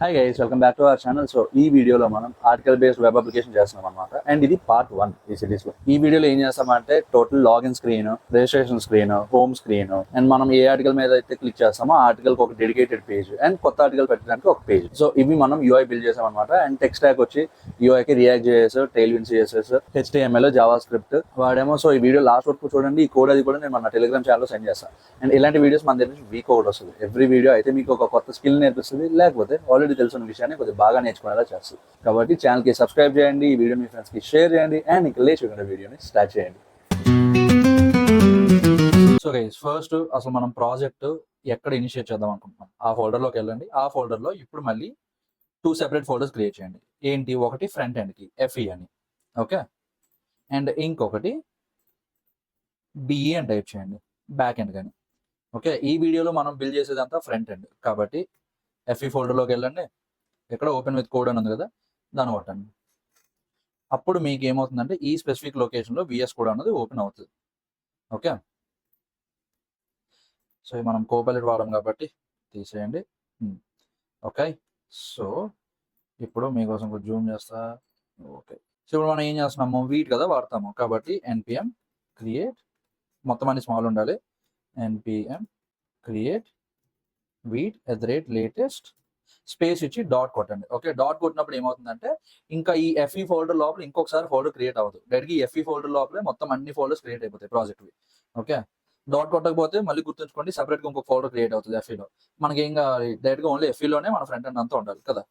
Hi guys, welcome back to our channel. So ఈ వీడియోలో మనం ఆర్టికల్ బేస్డ్ వెబ్ అప్లికేషన్ చేస్తున్నాం అనమాట. అండ్ ఇది పార్ట్ 1 ఈ సిరీస్ లో. ఈ వీడియోలో ఏం చేస్తామంటే total login screen, registration screen, home screen, and మనం ఏ ఆర్టికల్ మీద అయితే క్లిక్ చేస్తామో ఆ ఆర్టికల్ కి ఒక డెడికేటెడ్ పేజ్ అండ్ కొత్త ఆర్టికల్ పెట్టడానికి ఒక పేజ్. సో ఇవి మనం యూఐ బిల్డ్ చేసాం అనమాట. అండ్ టెక్ స్టాక్ వచ్చి యూఐ కి React JS, Tailwind CSS, HTML, JavaScript వాడేమో. సో ఈ వీడియో లాస్ట్ వరకు చూడండి. ఈ కోడ్ అది కూడా నేను మన టెలిగ్రామ్ ఛానల్లో సెండ్ చేస్తాను. అండ్ ఇలాంటి వీడియోస్ మన దగ్గర నుంచి వీక్ ఒకటి వస్తుంది. ఎవ్రీ వీడియో అయితే మీకు ఒక కొత్త స్కిల్ నేర్పిస్తుంది, లేకపోతే ఆల్రెడీ తెలిసిన విషయాన్ని కొద్దిగా బాగా నేర్చుకునేలా చేస్తుంది. కాబట్టి ఛానల్కి సబ్స్క్రైబ్ చేయండి, ఈ వీడియో మీ ఫ్రెండ్స్కి షేర్ చేయండి, అండ్ ఇంకా లేచుకునే వీడియోని స్టార్ట్ చేయండి. సో గైస్, ఫస్ట్ అసలు మనం ప్రాజెక్ట్ ఎక్కడ ఇనిషియేట్ చేద్దాం అనుకుంటున్నాం ఆ ఫోల్డర్లోకి వెళ్ళండి. ఆ ఫోల్డర్లో ఇప్పుడు మళ్ళీ 2 సెపరేట్ ఫోల్డర్స్ క్రియేట్ చేయండి. ఏంటి, ఒకటి ఫ్రంట్ ఎండ్కి FE అని, ఓకే, అండ్ ఇంకొకటి BE అని టైప్ చేయండి, బ్యాక్ ఎండ్ కానీ. ఓకే, ఈ వీడియోలో మనం బిల్డ్ చేసేదంతా ఫ్రంట్ ఎండ్ కాబట్టి FE ఫోల్డర్లోకి వెళ్ళండి. ఇక్కడ ఓపెన్ విత్ కోడ్ అని ఉంది కదా, దాన్ని కొట్టండి. అప్పుడు మీకు ఏమవుతుందంటే ఈ స్పెసిఫిక్ లొకేషన్లో VS కోడ్ అన్నది ఓపెన్ అవుతుంది. ఓకే, సో మనం కోపైలట్ వాడడం కాబట్టి తీసేయండి. ఓకే, సో ఇప్పుడు మీకోసం కొంచెం జూమ్ చేస్తా. ఓకే, సో ఇప్పుడు మనం ఏం చేస్తున్నాము, వీట్ కదా వాడతాము కాబట్టి NPM క్రియేట్, మొత్తం అన్ని స్మాల్ ఉండాలి, NPM create wheat @latest space ఇచ్చి డాట్ కొట్టండి. ఓకే, డాట్ కొట్టినప్పుడు ఏమవుతుందంటే ఇంకా ఈ FE ఫోల్డర్ లోపల ఇంకొకసారి ఫోల్డర్ క్రియేట్ అవ్వదు. డైరెక్ట్గా ఈ FE ఫోల్డర్ లోపలే మొత్తం అన్ని ఫోల్డర్స్ క్రియేట్ అయిపోతాయి ప్రాజెక్ట్వి. ఓకే, డాట్ కొట్టకపోతే మళ్ళీ గుర్తుంచుకోండి, సపరేట్గా ఇంకొక ఫోల్డర్ క్రియేట్ అవుతుంది FEలో. మనకి ఏం కావాలి, డైరెక్ట్గా ఓన్లీ FEలోనే మన ఫ్రంట్ ఎండ్ అంతా ఉండాలి కదా.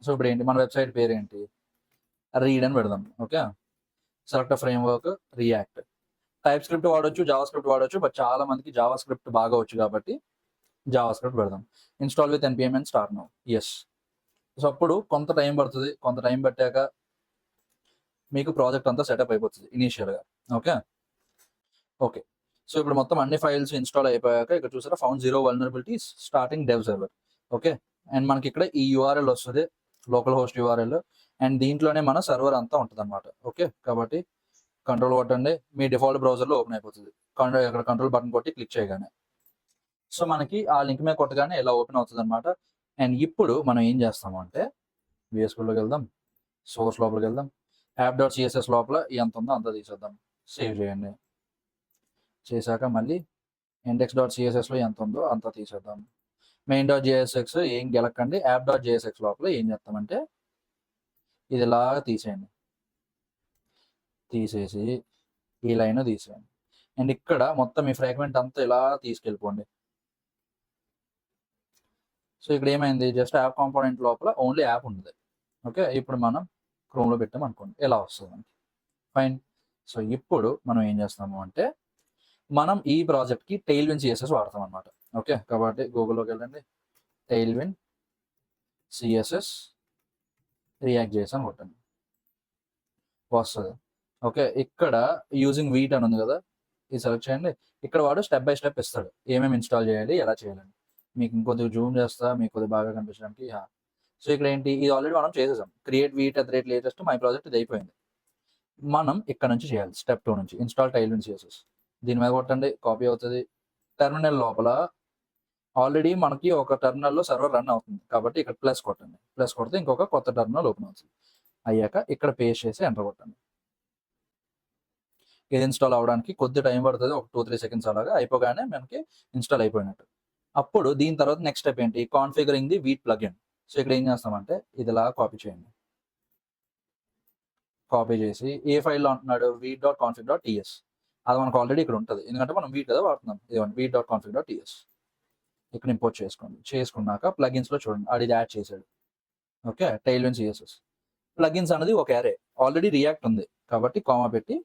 సో ఇప్పుడు ఏంటి, మన వెబ్సైట్ పేరు ఏంటి, రీడ్ అని పెడదాం. Okay, select framework React. TypeScript వాడొచ్చు, జావా స్క్రిప్ట్ వాడొచ్చు, బట్ చాలా మందికి జావా స్క్రిప్ట్ బాగా వచ్చు కాబట్టి జావా స్క్రిప్ట్ పెడదాం. Install with NPM and start now. Yes. So అప్పుడు కొంత టైం పడుతుంది. కొంత టైం పట్టాక మీకు ప్రాజెక్ట్ అంతా సెటప్ అయిపోతుంది ఇనీషియల్గా. ఓకే ఓకే, సో ఇప్పుడు మొత్తం అన్ని ఫైల్స్ ఇన్స్టాల్ అయిపోయాక ఇక్కడ చూసారా, found 0 vulnerabilities starting dev server. Okay, and మనకి ఇక్కడ ఈ URL వస్తుంది, లోకల్ హోస్ట్ URL, అండ్ దీంట్లోనే మన సర్వర్ అంతా ఉంటుంది అనమాట. ఓకే, కాబట్టి కంట్రోల్ కొట్టండి, మీ డిఫాల్ట్ బ్రౌజర్లో ఓపెన్ అయిపోతుంది. ఇక్కడ కంట్రోల్ బటన్ కొట్టి క్లిక్ చేయగానే సో మనకి ఆ లింక్ మీద కొట్టగానే ఇలా ఓపెన్ అవుతుంది అనమాట. అండ్ ఇప్పుడు మనం ఏం చేస్తాము అంటే VS కోడ్లోకి వెళ్దాం, సోర్స్ లోపలికి వెళ్దాం, app.css లోపల ఎంత ఉందో అంతా తీసేద్దాం, సేవ్ చేయండి. చేశాక మళ్ళీ index.cssలో ఎంత ఉందో అంతా తీసేద్దాం. main.jsx ఏం గెలకండి, app.jsx లోపల ఏం చేస్తామంటే ఇది ఇలాగా తీసేయండి, తీసేసి ఈ లైన్ తీసేయండి. అండ్ ఇక్కడ మొత్తం ఈ ఫ్రాగ్మెంట్ అంతా ఇలా తీసుకెళ్ళిపోండి. సో ఇక్కడ ఏమైంది, జస్ట్ యాప్ కాంపోనెంట్ లోపల ఓన్లీ యాప్ ఉంది. ఓకే, ఇప్పుడు మనం క్రోమ్లో పెట్టాం అనుకోండి, ఎలా వస్తుంది మనకి, ఫైన్. సో ఇప్పుడు మనం ఏం చేస్తాము అంటే మనం ఈ ప్రాజెక్ట్కి టైల్విన్ CSS వాడతాం అనమాట. ఓకే, కాబట్టి గూగుల్లోకి వెళ్ళండి, టైల్విన్ CSS రియాక్ట్ చేసాను కొట్టండి, వస్తుంది. ఓకే, ఇక్కడ యూజింగ్ వీట్ అని ఉంది కదా, ఇది సెలెక్ట్ చేయండి. ఇక్కడ వాడు స్టెప్ బై స్టెప్ ఇస్తాడు ఏమేమి ఇన్స్టాల్ చేయాలి, ఎలా చేయాలని. మీకు ఇంకొద్దిగా జూమ్ చేస్తా, మీకు కొద్దిగా బాగా కనిపించడానికి. సో ఇక్కడ ఏంటి, ఇది ఆల్రెడీ మనం చేసేసాం, create wheat @latest my project, ఇది అయిపోయింది. మనం ఇక్కడ నుంచి చేయాలి, స్టెప్ 2 నుంచి ఇన్స్టాల్ టైల్విన్ CSS. దీని మీద కొట్టండి, కాపీ అవుతుంది. టెర్మినల్ లోపల ఆల్రెడీ మనకి ఒక టెర్మినల్లో సర్వర్ రన్ అవుతుంది కాబట్టి ఇక్కడ ప్లస్ కొట్టండి, ప్లస్ కొడితే ఇంకొక కొత్త టెర్మినల్ ఓపెన్ అవుతుంది. అయ్యాక ఇక్కడ పేస్ట్ చేసి ఎంటర్ కొట్టండి. ఇది ఇన్స్టాల్ అవడానికి కొద్ది టైం పడుతుంది, ఒక 2-3 సెకండ్స్. అలాగా అయిపోగానే మనకి ఇన్స్టాల్ అయిపోయినట్టు. అప్పుడు దీని తర్వాత నెక్స్ట్ స్టెప్ ఏంటి, configuring the wheat plugin. So ఇక్కడ ఏం చేస్తామంటే ఇది ఇలా కాపీ చేయండి, కాపీ చేసి ఏ ఫైల్లో అంటున్నాడు, వీట్.config.ts. అది మనకు ఆల్రెడీ ఇక్కడ ఉంటుంది, ఎందుకంటే మనం వీట్ కదా వాడుతున్నాం. ఇదిగోండి వీట్.config.ts. ఇక్కడ ఇంపోర్ట్ చేసుకోండి. చేసుకున్నాక ప్లగిన్స్లో చూడండి, అది యాడ్ చేశాడు. ఓకే, టైల్విన్ CSS ప్లగిన్స్ అనేది ఒక యారే, ఆల్రెడీ రియాక్ట్ ఉంది కాబట్టి కామా పెట్టి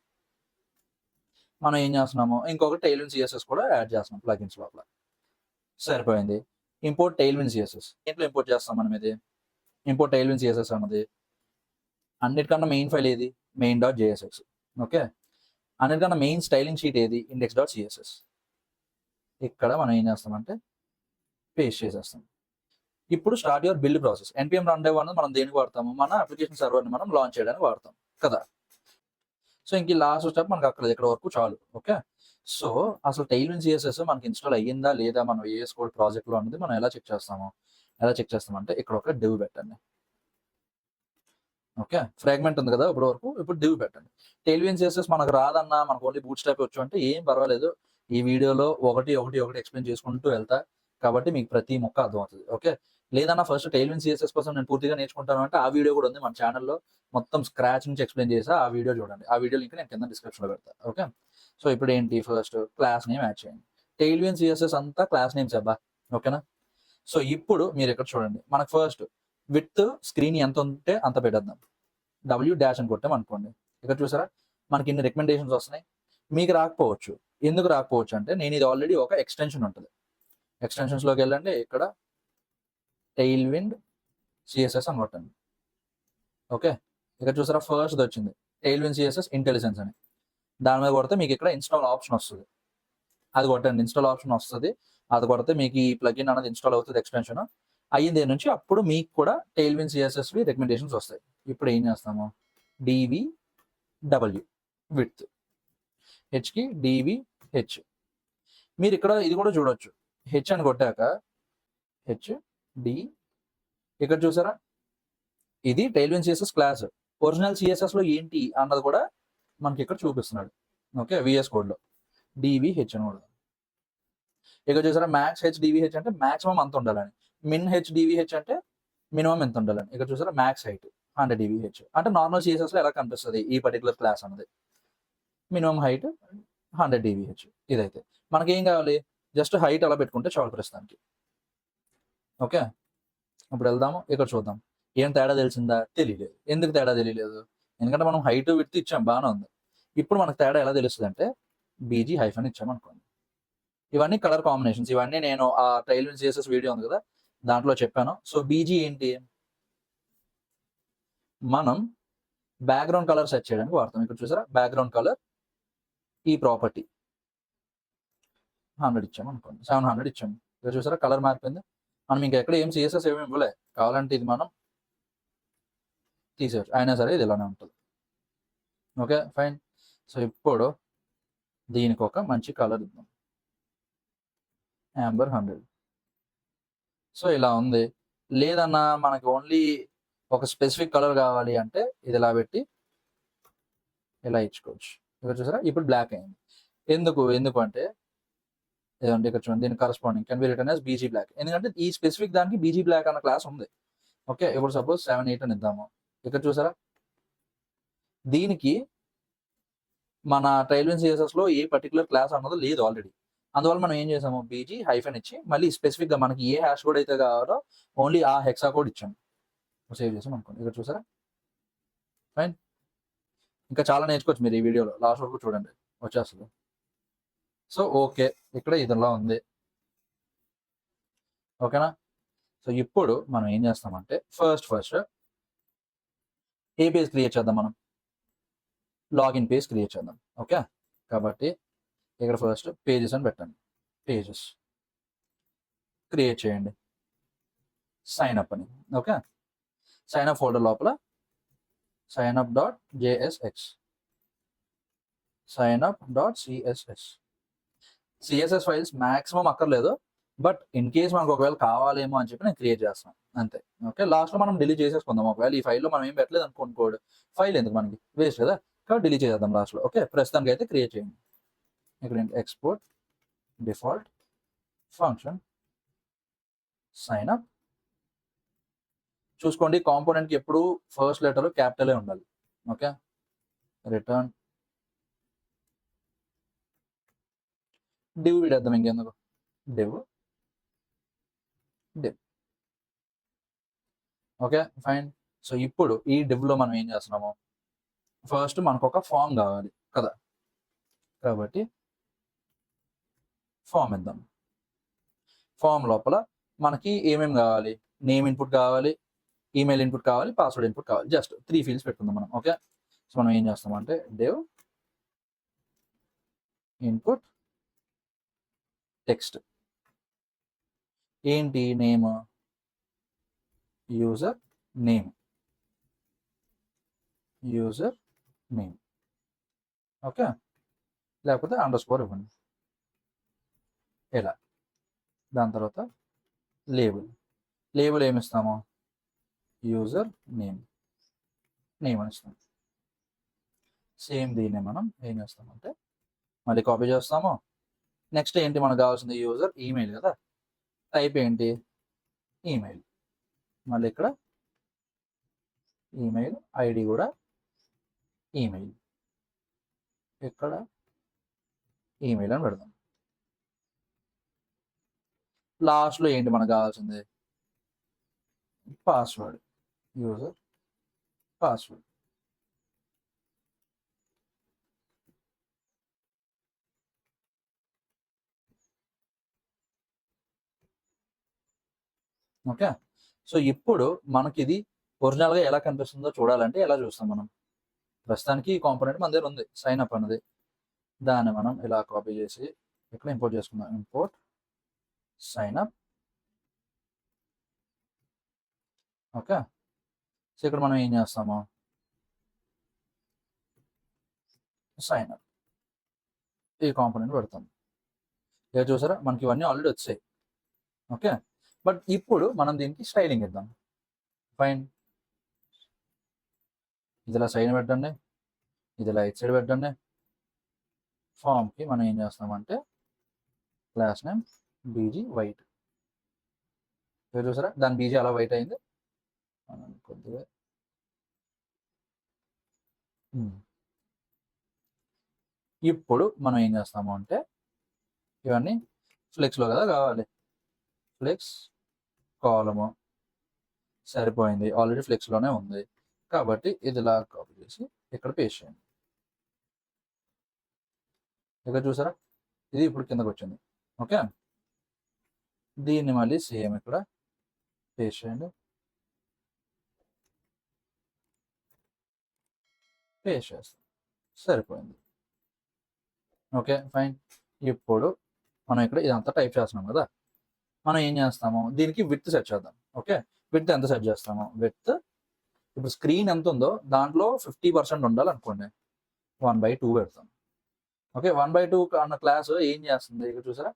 మనం ఏం చేస్తున్నాము, ఇంకొక టైల్విన్ CSS కూడా యాడ్ చేస్తున్నాం ప్లగిన్స్ లోపల. సరిపోయింది. Import Tailwind CSS. ఏంట్లో ఇంపోర్ట్ చేస్తాం మనం, ఇది ఇంపోర్ట్ టైల్విన్ CSS అన్నది అన్నిటికన్నా మెయిన్ ఫైల్ ఏది, main.jsx. ఓకే, అన్నిటికన్నా మెయిన్ స్టైలింగ్ షీట్ ఏది, index.css. ఇక్కడ మనం ఏం చేస్తామంటే పేస్ట్ చేసేస్తాం. ఇప్పుడు start your build process. NPM run dev అనేది మనం దేనికి వాడతాము, మన అప్లికేషన్ సర్వర్ని మనం లాంచ్ చేయడానికి వాడతాం కదా. సో ఇంక లాస్ట్ స్టెప్ మనకు అక్కడ ఇక్కడ వరకు చాలు. ఓకే, సో అసలు టైల్విన్ CSS మనకి ఇన్స్టాల్ అయ్యిందా లేదా, మనం VS కోడ్ ప్రాజెక్ట్లో అనేది మనం ఎలా చెక్ చేస్తాము, ఎలా చెక్ చేస్తామంటే ఇక్కడ ఒక డివ్ పెట్టండి. ఓకే, ఫ్రాగ్మెంట్ ఉంది కదా ఇప్పుడు వరకు, ఇప్పుడు డివ్ పెట్టండి. టెయిల్విన్ సిఎస్ఎస్ మనకు రాదన్నా, మనకు ఓన్లీ బూట్ స్ట్రాప్ వచ్చు అంటే ఏం పర్వాలేదు, ఈ వీడియోలో ఒకటి ఎక్స్ప్లెయిన్ చేసుకుంటూ వెళ్తా, కాబట్టి మీకు ప్రతి మొక్క అర్థమవుతుంది. ఓకే, లేదన్నా ఫస్ట్ టెయిల్విన్ సిఎస్ఎస్ కోసం నేను పూర్తిగా నేర్చుకుంటాను అంటే ఆ వీడియో కూడా ఉంది మన ఛానల్లో, మొత్తం స్క్రాచ్ నుంచి ఎక్స్ప్లెయిన్ చేసా, ఆ వీడియో చూడండి. ఆ వీడియో లింక్ నేను కింద డిస్క్రిప్షన్లో పెడతా. ఓకే, సో ఇప్పుడు ఏంటి, ఫస్ట్ క్లాస్ నేమ్ యాడ్ చేయండి. టెయిల్విన్ సిఎస్ఎస్ అంతా క్లాస్ నేమ్స్ అబ్బా. ఓకేనా, సో ఇప్పుడు మీరు ఇక్కడ చూడండి, మనకు ఫస్ట్ విత్ స్క్రీన్ ఎంత ఉంటే అంత పెట్టేద్దాం. W' అని కొట్టాం అనుకోండి, ఇక్కడ చూసారా మనకి ఇన్ని రికమెండేషన్స్ వస్తున్నాయి. మీకు రాకపోవచ్చు, ఎందుకు రాకపోవచ్చు అంటే నేను ఇది ఆల్రెడీ ఒక ఎక్స్టెన్షన్ ఉంటుంది, ఎక్స్టెన్షన్స్లోకి వెళ్ళండి, ఇక్కడ టెయిల్విండ్ సిఎస్ఎస్ అని కొట్టండి. ఓకే, ఇక్కడ చూసారా ఫస్ట్ వచ్చింది టెయిల్విండ్ సిఎస్ఎస్ ఇంటెలిజెన్స్ అని, దాని మీద కొడితే మీకు ఇక్కడ ఇన్స్టాల్ ఆప్షన్ వస్తుంది, అది కొట్టండి. ఇన్స్టాల్ ఆప్షన్ వస్తుంది, అది కొడితే మీకు ఈ ప్లగిన్ అనేది ఇన్స్టాల్ అవుతుంది, ఎక్స్టెన్షన్ అయ్యింది నుంచి అప్పుడు మీకు కూడా టెయిల్విన్ సిఎస్ఎస్వి రికమెండేషన్స్ వస్తాయి. ఇప్పుడు ఏం చేస్తాము, DVW విత్ హెచ్కి DVH, మీరు ఇక్కడ ఇది కూడా చూడొచ్చు, హెచ్ అని కొట్టాక HD, ఇక్కడ చూసారా ఇది టెయిల్విన్ సిఎస్ఎస్ క్లాస్, ఒరిజినల్ సిఎస్ఎస్ లో ఏంటి అన్నది కూడా మనకి ఇక్కడ చూపిస్తున్నాడు. ఓకే, VS కోడ్లో DVH అని కూడా, ఇక్కడ చూసారా మ్యాక్స్ HDVH అంటే మాక్సిమం అంత ఉండాలని, మిన్ HDVH అంటే మినిమం ఎంత ఉండాలని, ఇక్కడ చూసారా మ్యాక్స్ హైట్ 100 DVH అంటే నార్మల్ సిఎస్ఎస్ లో ఎలా కనిపిస్తుంది ఈ పర్టికులర్ క్లాస్ అన్నది, మినిమం హైట్ 100 DVH. ఇదైతే మనకి ఏం కావాలి, జస్ట్ హైట్ అలా పెట్టుకుంటే చాలు ప్రస్తుతానికి. ఓకే, ఇప్పుడు వెళ్దాము, ఇక్కడ చూద్దాం ఏం తేడా తెలిసిందా, తెలియలేదు. ఎందుకు తేడా తెలియలేదు, ఎందుకంటే మనం హైట్ విడ్త్ ఇచ్చాం, బాగానే ఉంది. ఇప్పుడు మనకు తేడా ఎలా తెలుస్తుంది అంటే BG హైఫన్ ఇచ్చామనుకోండి, ఇవన్నీ కలర్ కాంబినేషన్స్, ఇవన్నీ నేను ఆ టెయిల్విన్ సిఎస్ఎస్ వీడియో ఉంది కదా దాంట్లో చెప్పాను. సో BG ఏంటి, మనం బ్యాక్గ్రౌండ్ కలర్ సెట్ చేయడానికి వాడతాం. ఇక్కడ చూసారా బ్యాక్గ్రౌండ్ కలర్, ఈ ప్రాపర్టీ 100 ఇచ్చాము అనుకోండి, 700 ఇచ్చాము. ఇక్కడ చూసారా కలర్ మారిపోయింది. మనం ఇంకా ఎక్కడ ఏం సిఎస్ఎస్ ఏమి ఇవ్వలే, కావాలంటే ఇది మనం తీసేయచ్చు, అయినా సరే ఇది ఇలానే ఉంటుంది. ఓకే ఫైన్, సో ఇప్పుడు దీనికి ఒక మంచి కలర్ ఇద్దాం, యాంబర్ 100. సో ఇలా ఉంది. లేదన్నా మనకి ఓన్లీ ఒక స్పెసిఫిక్ కలర్ కావాలి అంటే ఇది ఇలా పెట్టి ఇలా ఇచ్చుకోవచ్చు. ఇక్కడ చూసారా ఇప్పుడు బ్లాక్ అయింది. ఎందుకు అంటే ఏదంటే ఇక్కడ చూడండి, దీని corresponding can be return as BG block, ఎందుకంటే ఈ స్పెసిఫిక్ దానికి BG బ్లాక్ అన్న క్లాస్ ఉంది. ఓకే, ఇప్పుడు సపోజ్ 7, 8 అని ఇద్దాము. ఇక్కడ చూసారా దీనికి మన టెయిల్విన్ సిఎస్ఎస్ లో ఏ పర్టికులర్ క్లాస్ అన్నది లేదు ఆల్రెడీ, అందువల్ల మనం ఏం చేసాము, BG హైఫన్ ఇచ్చి మళ్ళీ స్పెసిఫిక్ గా మనకి ఏ హ్యాష్ కోడ్ అయితే కావాలో ఓన్లీ ఆ హెక్సా కోడ్ ఇచ్చాము, సేవ్ చేసాం అనుకోండి. ఇక్కడ చూసారా ఫైన్, ఇంకా చాలా నేర్చుకోవచ్చు మీరు ఈ వీడియోలో, లాస్ట్ వరకు చూడండి వచ్చేస్తుంది. సో ఓకే, ఇక్కడ ఇదిలా ఉంది. ఓకేనా, సో ఇప్పుడు మనం ఏం చేస్తామంటే ఫస్ట్ ఏ పేజ్ క్రియేట్ చేద్దాం, మనం లాగిన్ పేజ్ క్రియేట్ చేద్దాం. ఓకే, కాబట్టి ఇక్కడ ఫస్ట్ పేజెస్ అని పెట్టండి, పేజెస్ క్రియేట్ చేయండి, సైన్ అప్ అని. ఓకే, సైన్ అప్ ఫోల్డర్ లోపల signup.jsx, signup.css, CSS files maximum అక్కర్లేదు, బట్ ఇన్ కేస్ మనకు ఒకవేళ కావాలేమో అని చెప్పి నేను క్రియేట్ చేస్తాను అంతే. ఓకే, లాస్ట్లో మనం డిలీట్ చేసేసుకుందాం, ఒకవేళ ఈ ఫైల్లో మనం ఏం పెట్టలేదు అనుకోండి, కోడ్ ఫైల్ ఎందుకు మనకి వేస్ట్ కదా, కాబట్టి డిలీట్ చేద్దాం లాస్ట్లో. ఓకే, ప్రస్తుతానికి అయితే క్రియేట్ చేయండి. ఇక్కడ export default function sign up, చూసుకోండి కాంపోనెంట్కి ఎప్పుడు ఫస్ట్ లెటర్ క్యాపిటలే ఉండాలి. ఓకే, రిటర్న్ డివ్ విడేద్దాం, ఇంకెందుకు డివ్. ఓకే ఫైన్, సో ఇప్పుడు ఈ డివ్లో మనం ఏం చేస్తున్నాము, ఫస్ట్ మనకు ఒక ఫామ్ కావాలి కదా, కాబట్టి ఫామ్ ఇద్దాం. ఫామ్ లోపల మనకి ఏమేమి కావాలి, నేమ్ ఇన్పుట్ కావాలి, ఈమెయిల్ ఇన్పుట్ కావాలి, పాస్వర్డ్ ఇన్పుట్ కావాలి, జస్ట్ 3 ఫీల్డ్స్ పెట్టుకుందాం మనం. ఓకే, సో మనం ఏం చేస్తామంటే డివ్ ఇన్పుట్ టెక్స్ట్, ఏంటి నేమ్, యూజర్ నేమ్, ఓకే, లేకపోతే అండర్స్కోర్ ఇవ్వండి ఇలా. దాని తర్వాత లేబుల్, లేబుల్ ఏమి ఇస్తాము, యూజర్ నేమ్ అని ఇస్తాం. సేమ్ దీన్ని మనం ఏం చేస్తామంటే మళ్ళీ కాపీ చేస్తాము. నెక్స్ట్ ఏంటి మనకు కావాల్సింది, యూజర్ ఈమెయిల్ కదా, టైప్ ఏంటి, ఈమెయిల్. మళ్ళీ ఇక్కడ ఈమెయిల్ ఐడి కూడా ఈమెయిల్, ఇక్కడ ఈమెయిల్ అని పెడదాం. లాస్ట్లో ఏంటి మనకు కావాల్సింది, password, user password. Okay, so ఇప్పుడు మనకి ఇది ఒరిజినల్గా ఎలా కనిపిస్తుందో చూడాలంటే ఎలా చూస్తాం మనం. ప్రస్తుతానికి ఈ కాంపోనెంట్ మన దగ్గర ఉంది, సైన్ అప్ అన్నది. దాన్ని మనం ఇలా కాపీ చేసి ఇక్కడ ఇంపోర్ట్ చేసుకుందాం. Import sign up. Okay, so ఇక్కడ మనం ఏం చేస్తాము, సైన్ అప్ ఈ కాంపోనెంట్ పెడతాం. ఇక చూసారా మనకి ఇవన్నీ ఆల్రెడీ వచ్చాయి. ఓకే, బట్ ఇప్పుడు మనం దీనికి స్టైలింగ్ ఇద్దాం. ఫైన్, ఇది ఇలా సైడ్ పెట్టండి, ఇది ఇలా ఇట్ సైడ్ పెట్టండి. ఫామ్కి మనం ఏం చేస్తామంటే క్లాస్ నేమ్ బీజీ వైట్. చూసారా దాని బీజీ అలా వైట్ అయింది. మనం కొద్దిగా ఇప్పుడు మనం ఏం చేస్తాము అంటే ఇవన్నీ ఫ్లెక్స్లో కదా కావాలి, ఫ్లెక్స్ కాలము సరిపోయింది, ఆల్రెడీ ఫ్లెక్స్లోనే ఉంది కాబట్టి ఇది ఇలా కాపీ చేసి ఇక్కడ పేస్ట్ చేయండి. ఇక్కడ చూసారా ఇది ఇప్పుడు కిందకు వచ్చింది. ఓకే, దీన్ని మళ్ళీ సేమ్ ఇక్కడ పేస్ట్ చేయండి, పేస్ట్ చేస్తాం, సరిపోయింది. ఓకే ఫైన్, ఇప్పుడు మనం ఇక్కడ ఇదంతా టైప్ చేస్తున్నాం కదా, మనం ఏం చేస్తాము దీనికి విడ్త్ సెట్ చేద్దాం. ఓకే, విడ్త్ ఎంత సెట్ చేస్తాము, విడ్త్ ఇప్పుడు స్క్రీన్ ఎంత ఉందో దాంట్లో 50% ఉండాలనుకోండి, 1/2 పెడతాం. ఓకే, 1/2 అన్న క్లాస్ ఏం చేస్తుంది, ఇక్కడ చూసారా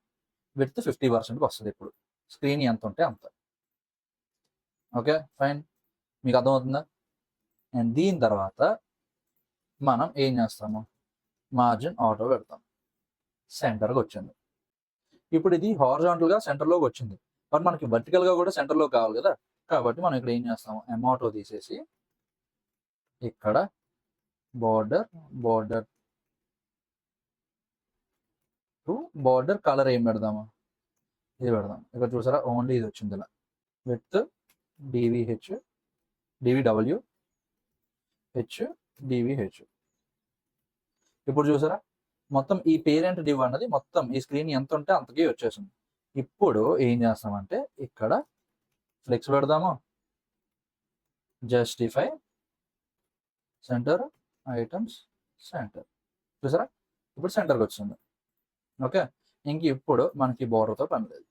విడ్త్ 50% వస్తుంది. ఇప్పుడు స్క్రీన్ ఎంత ఉంటే అంత. ఓకే ఫైన్, మీకు అర్థమవుతుందా. అండ్ దీని తర్వాత మనం ఏం చేస్తాము, మార్జిన్ ఆటో పెడతాం, సెంటర్గా వచ్చింది. ఇప్పుడు ఇది హారిజాంటల్గా సెంటర్లోకి వచ్చింది, బట్ మనకి వర్టికల్గా కూడా సెంటర్లో కావాలి కదా, కాబట్టి మనం ఇక్కడ ఏం చేస్తాము, ఆటో తీసేసి ఇక్కడ బార్డర్ టు బార్డర్ కలర్ ఏం పెడదాము, ఇది పెడదాం. ఇక్కడ చూసారా ఓన్లీ ఇది వచ్చింది ఇలా, విత్ DVW DVH. ఇప్పుడు చూసారా మొత్తం ఈ పేరెంట్ డివ్ అన్నది మొత్తం ఈ స్క్రీన్ ఎంత ఉంటే అంతకి వచ్చేసింది. ఇప్పుడు ఏం చేస్తామంటే ఇక్కడ ఫ్లెక్స్ పెడదాము, జస్టిఫై సెంటర్ ఐటమ్స్ సెంటర్. చూసారా ఇప్పుడు సెంటర్కి వచ్చింది. ఓకే, ఇంక ఇప్పుడు మనకి బార్డర్తో పని లేదు.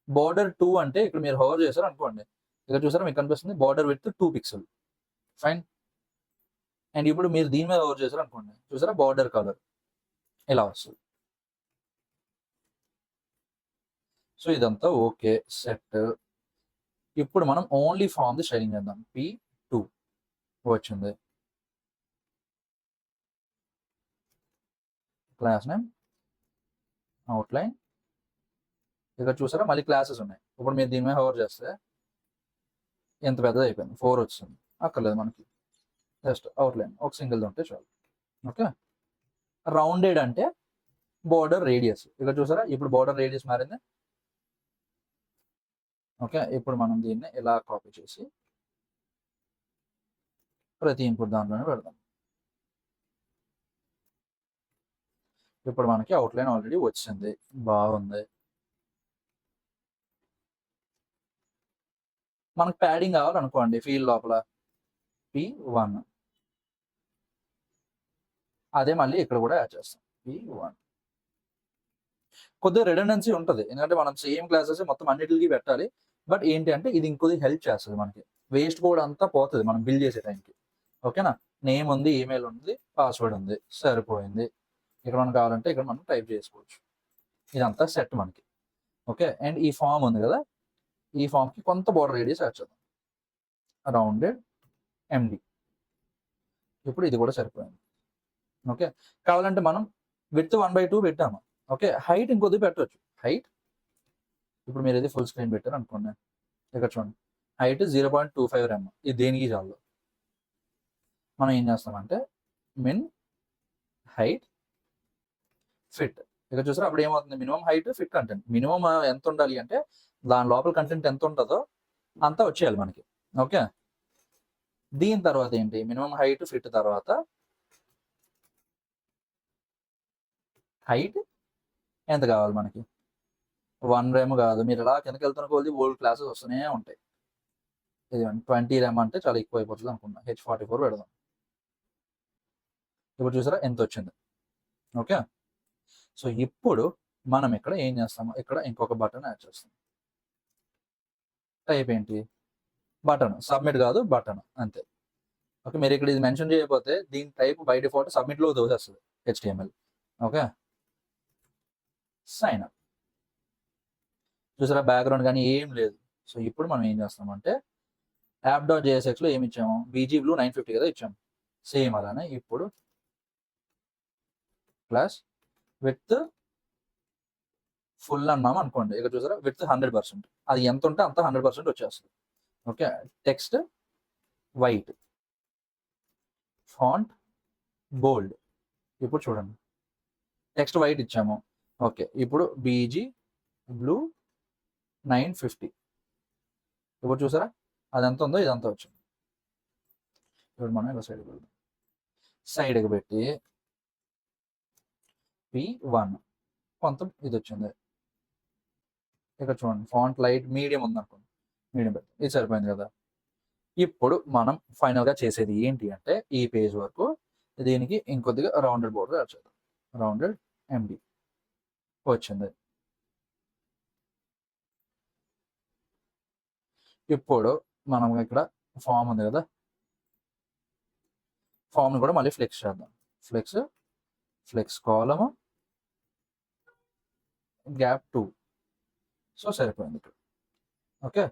బార్డర్ 2 అంటే ఇక్కడ మీరు హోవర్ చేశారు అనుకోండి, ఇక్కడ చూసారా మీకు కనిపిస్తుంది border with 2 pixel. Fine, and ఇప్పుడు మీరు దీని మీద హోవర్ చేశారు అనుకోండి, చూసారా బార్డర్ కలర్ ఇలా వస్తుంది. సో ఇదంతా ఓకే సెట్. ఇప్పుడు మనం ఓన్లీ ఫామ్ది స్టైలింగ్ చేద్దాం. P2 వచ్చింది, క్లాస్ నేమ్ అవుట్లైన్. ఇక్కడ చూసారా మళ్ళీ క్లాసెస్ ఉన్నాయి. ఇప్పుడు మీరు దీని మీద హోవర్ చేస్తే ఎంత పెద్దది అయిపోయింది, 4 వచ్చింది. అక్కర్లేదు మనకి, జస్ట్ అవుట్లైన్ ఒక సింగిల్ది ఉంటే చాలు. ఓకే, రౌండెడ్ అంటే బార్డర్ రేడియస్. ఇక్కడ చూసారా ఇప్పుడు బార్డర్ రేడియస్ మారింది. ఓకే, ఇప్పుడు మనం దీన్ని ఇలా కాపీ చేసి ప్రతి ఇన్పుట్ దాంట్లోనే పెడదాం. ఇప్పుడు మనకి అవుట్లైన్ ఆల్రెడీ వచ్చింది, బాగుంది. మనకు ప్యాడింగ్ కావాలనుకోండి ఫీల్ లోపల P1, అదే మళ్ళీ ఇక్కడ కూడా యాడ్ చేస్తాం P1. కొద్దిగా రిడెండెన్సీ ఉంటుంది, ఎందుకంటే మనం సేమ్ క్లాసెస్ మొత్తం అన్నిటికీ పెట్టాలి. బట్ ఏంటి అంటే ఇది ఇంకొద్ది హెల్ప్ చేస్తుంది, మనకి వేస్ట్ కోడ్ అంతా పోతుంది మనం బిల్డ్ చేసే టైంకి. ఓకేనా, నేమ్ ఉంది, ఈమెయిల్ ఉంది, పాస్వర్డ్ ఉంది, సరిపోయింది. ఇక్కడ మనకు కావాలంటే ఇక్కడ మనం టైప్ చేసుకోవచ్చు. ఇదంతా సెట్ మనకి. ఓకే, అండ్ ఈ ఫామ్ ఉంది కదా, ఈ ఫామ్కి కొంత బోర్డర్ రేడియస్ యాడ్ చేద్దాం, రౌండెడ్ ఎండి. ఇప్పుడు ఇది కూడా సరిపోయింది. ఓకే, కావాలంటే మనం విడ్త్ 1/2 పెట్టాము. ఓకే, హైట్ ఇంకొద్ది పెట్టవచ్చు. హైట్ ఇప్పుడు మీరు ఇది ఫుల్ స్క్రీన్ పెట్టారు అనుకోండి, ఇక్కడ చూడండి హైట్ 0.25 rem, ఇది దేనికి చాలు. మనం ఏం చేస్తామంటే మిన్ హైట్ ఫిట్, ఇక్కడ చూసారా అప్పుడు ఏమవుతుంది, minimum height fit content. Minimum ఎంత ఉండాలి అంటే దాని లోపల కంటెంట్ ఎంత ఉంటుందో అంతా వచ్చేయాలి మనకి. ఓకే, దీని తర్వాత ఏంటి, మినిమం హైట్ ఫిట్ తర్వాత హైట్ ఎంత కావాలి మనకి, 1 rem కాదు, మీరు ఇలా కిందకి వెళ్తున్న కొద్ది ఓల్డ్ క్లాసెస్ వస్తూనే ఉంటాయి. ఇది 20 rem అంటే చాలా ఎక్కువ అయిపోతుంది అనుకున్నా, H44 పెడదాం. ఇప్పుడు చూసారా ఎంత వచ్చింది. ఓకే, సో ఇప్పుడు మనం ఇక్కడ ఏం చేస్తాము, ఇక్కడ ఇంకొక బటన్ యాడ్ చేస్తాం. టైప్ ఏంటి, బటన్, సబ్మిట్ కాదు బటన్ అంతే. ఓకే, మీరు ఇక్కడ ఇది మెన్షన్ చేయకపోతే దీని టైప్ బై డిఫాల్ట్ సబ్మిట్లో దోసేస్తుంది HTML. Okay, sign up. చూసారా బ్యాక్గ్రౌండ్ కానీ ఏం లేదు. సో ఇప్పుడు మనం ఏం చేస్తామంటే app.jsxలో ఏమి ఇచ్చాము, BG Blue 950 కదా ఇచ్చాము, సేమ్ అలానే ఇప్పుడు క్లాస్ విత్ ఫుల్ అన్నాము అనుకోండి, ఇక్కడ చూసారా విత్ 100%, అది ఎంత ఉంటే అంత 100% వచ్చేస్తుంది. ఓకే, టెక్స్ట్ వైట్, ఫాంట్ బోల్డ్. ఇప్పుడు చూడండి టెక్స్ట్ వైట్ ఇచ్చాము. ఓకే, ఇప్పుడు BG Blue 950, ఇప్పుడు చూసారా అది ఎంత ఉందో ఇదంతా వచ్చింది. ఇప్పుడు మనం ఇలా సైడ్కి వెళ్దాం, సైడ్కి పెట్టి P1 కొంత ఇది వచ్చింది. ఇక్కడ చూడండి ఫాంట్ లైట్ మీడియం ఉంది అనుకోండి, మీడియం పెట్టి ఇది సరిపోయింది కదా. ఇప్పుడు మనం ఫైనల్గా చేసేది ఏంటి అంటే ఈ పేజ్ వరకు దీనికి ఇంకొద్దిగా రౌండెడ్ బోర్డర్ యాడ్ చేద్దాం, రౌండెడ్ ఎండి వచ్చింది. ఇప్పుడు మనం ఇక్కడ ఫామ్ ఉంది కదా, ఫామ్ని కూడా మళ్ళీ ఫ్లెక్స్ చేద్దాం. ఫ్లెక్స్ కాలము గ్యాప్ 2, సో సరిపోయింది ఇక్కడ. ఓకే,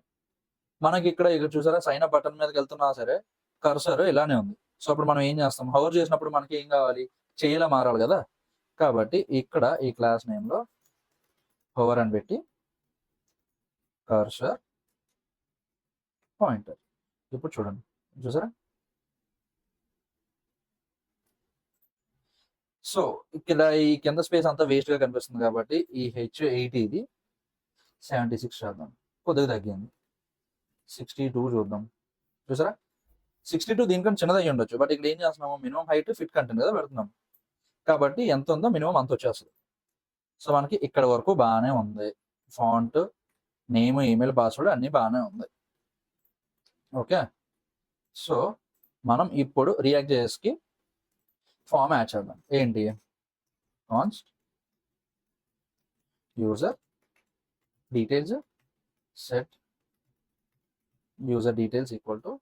మనకి ఇక్కడ చూసారా సైన్ అప్ బటన్ మీదకి వెళ్తున్నా సరే కర్సర్ ఇలానే ఉంది. సో అప్పుడు మనం ఏం చేస్తాం, హవర్ చేసినప్పుడు మనకి ఏం కావాలి, చేయలా మారాలి కదా. కాబట్టి ఇక్కడ ఈ క్లాస్ నేమ్లో హవర్ అని పెట్టి కర్సర్ పాయింటర్. ఇప్పుడు చూడండి చూసారా, సో ఇక్కడ ఈ కింద స్పేస్ అంతా వేస్ట్ గా కనిపిస్తుంది కాబట్టి ఈ H80 ఇది 76 చేద్దాం, కొద్దిగా తగ్గింది. 62 చూద్దాం, చూసారా 62 దీనికంటే చిన్నది అయ్యి ఉండొచ్చు, బట్ ఇక్కడ ఏం చేస్తున్నాము, మినిమం హైట్ ఫిట్ కంటెంట్ కదా పెడుతున్నాం కాబట్టి ఎంత ఉందో మినిమం అంత వచ్చేస్తుంది. సో మనకి ఇక్కడ వరకు బాగానే ఉంది, ఫాంట్ నేమ్ ఈమెయిల్ పాస్వర్డ్ అన్నీ బాగానే ఉంది. ఓకే, సో మనం ఇప్పుడు రియాక్ట్ JSకి ఫామ్ యాడ్ చేద్దాం. ఏంటి, const user details set user details equal to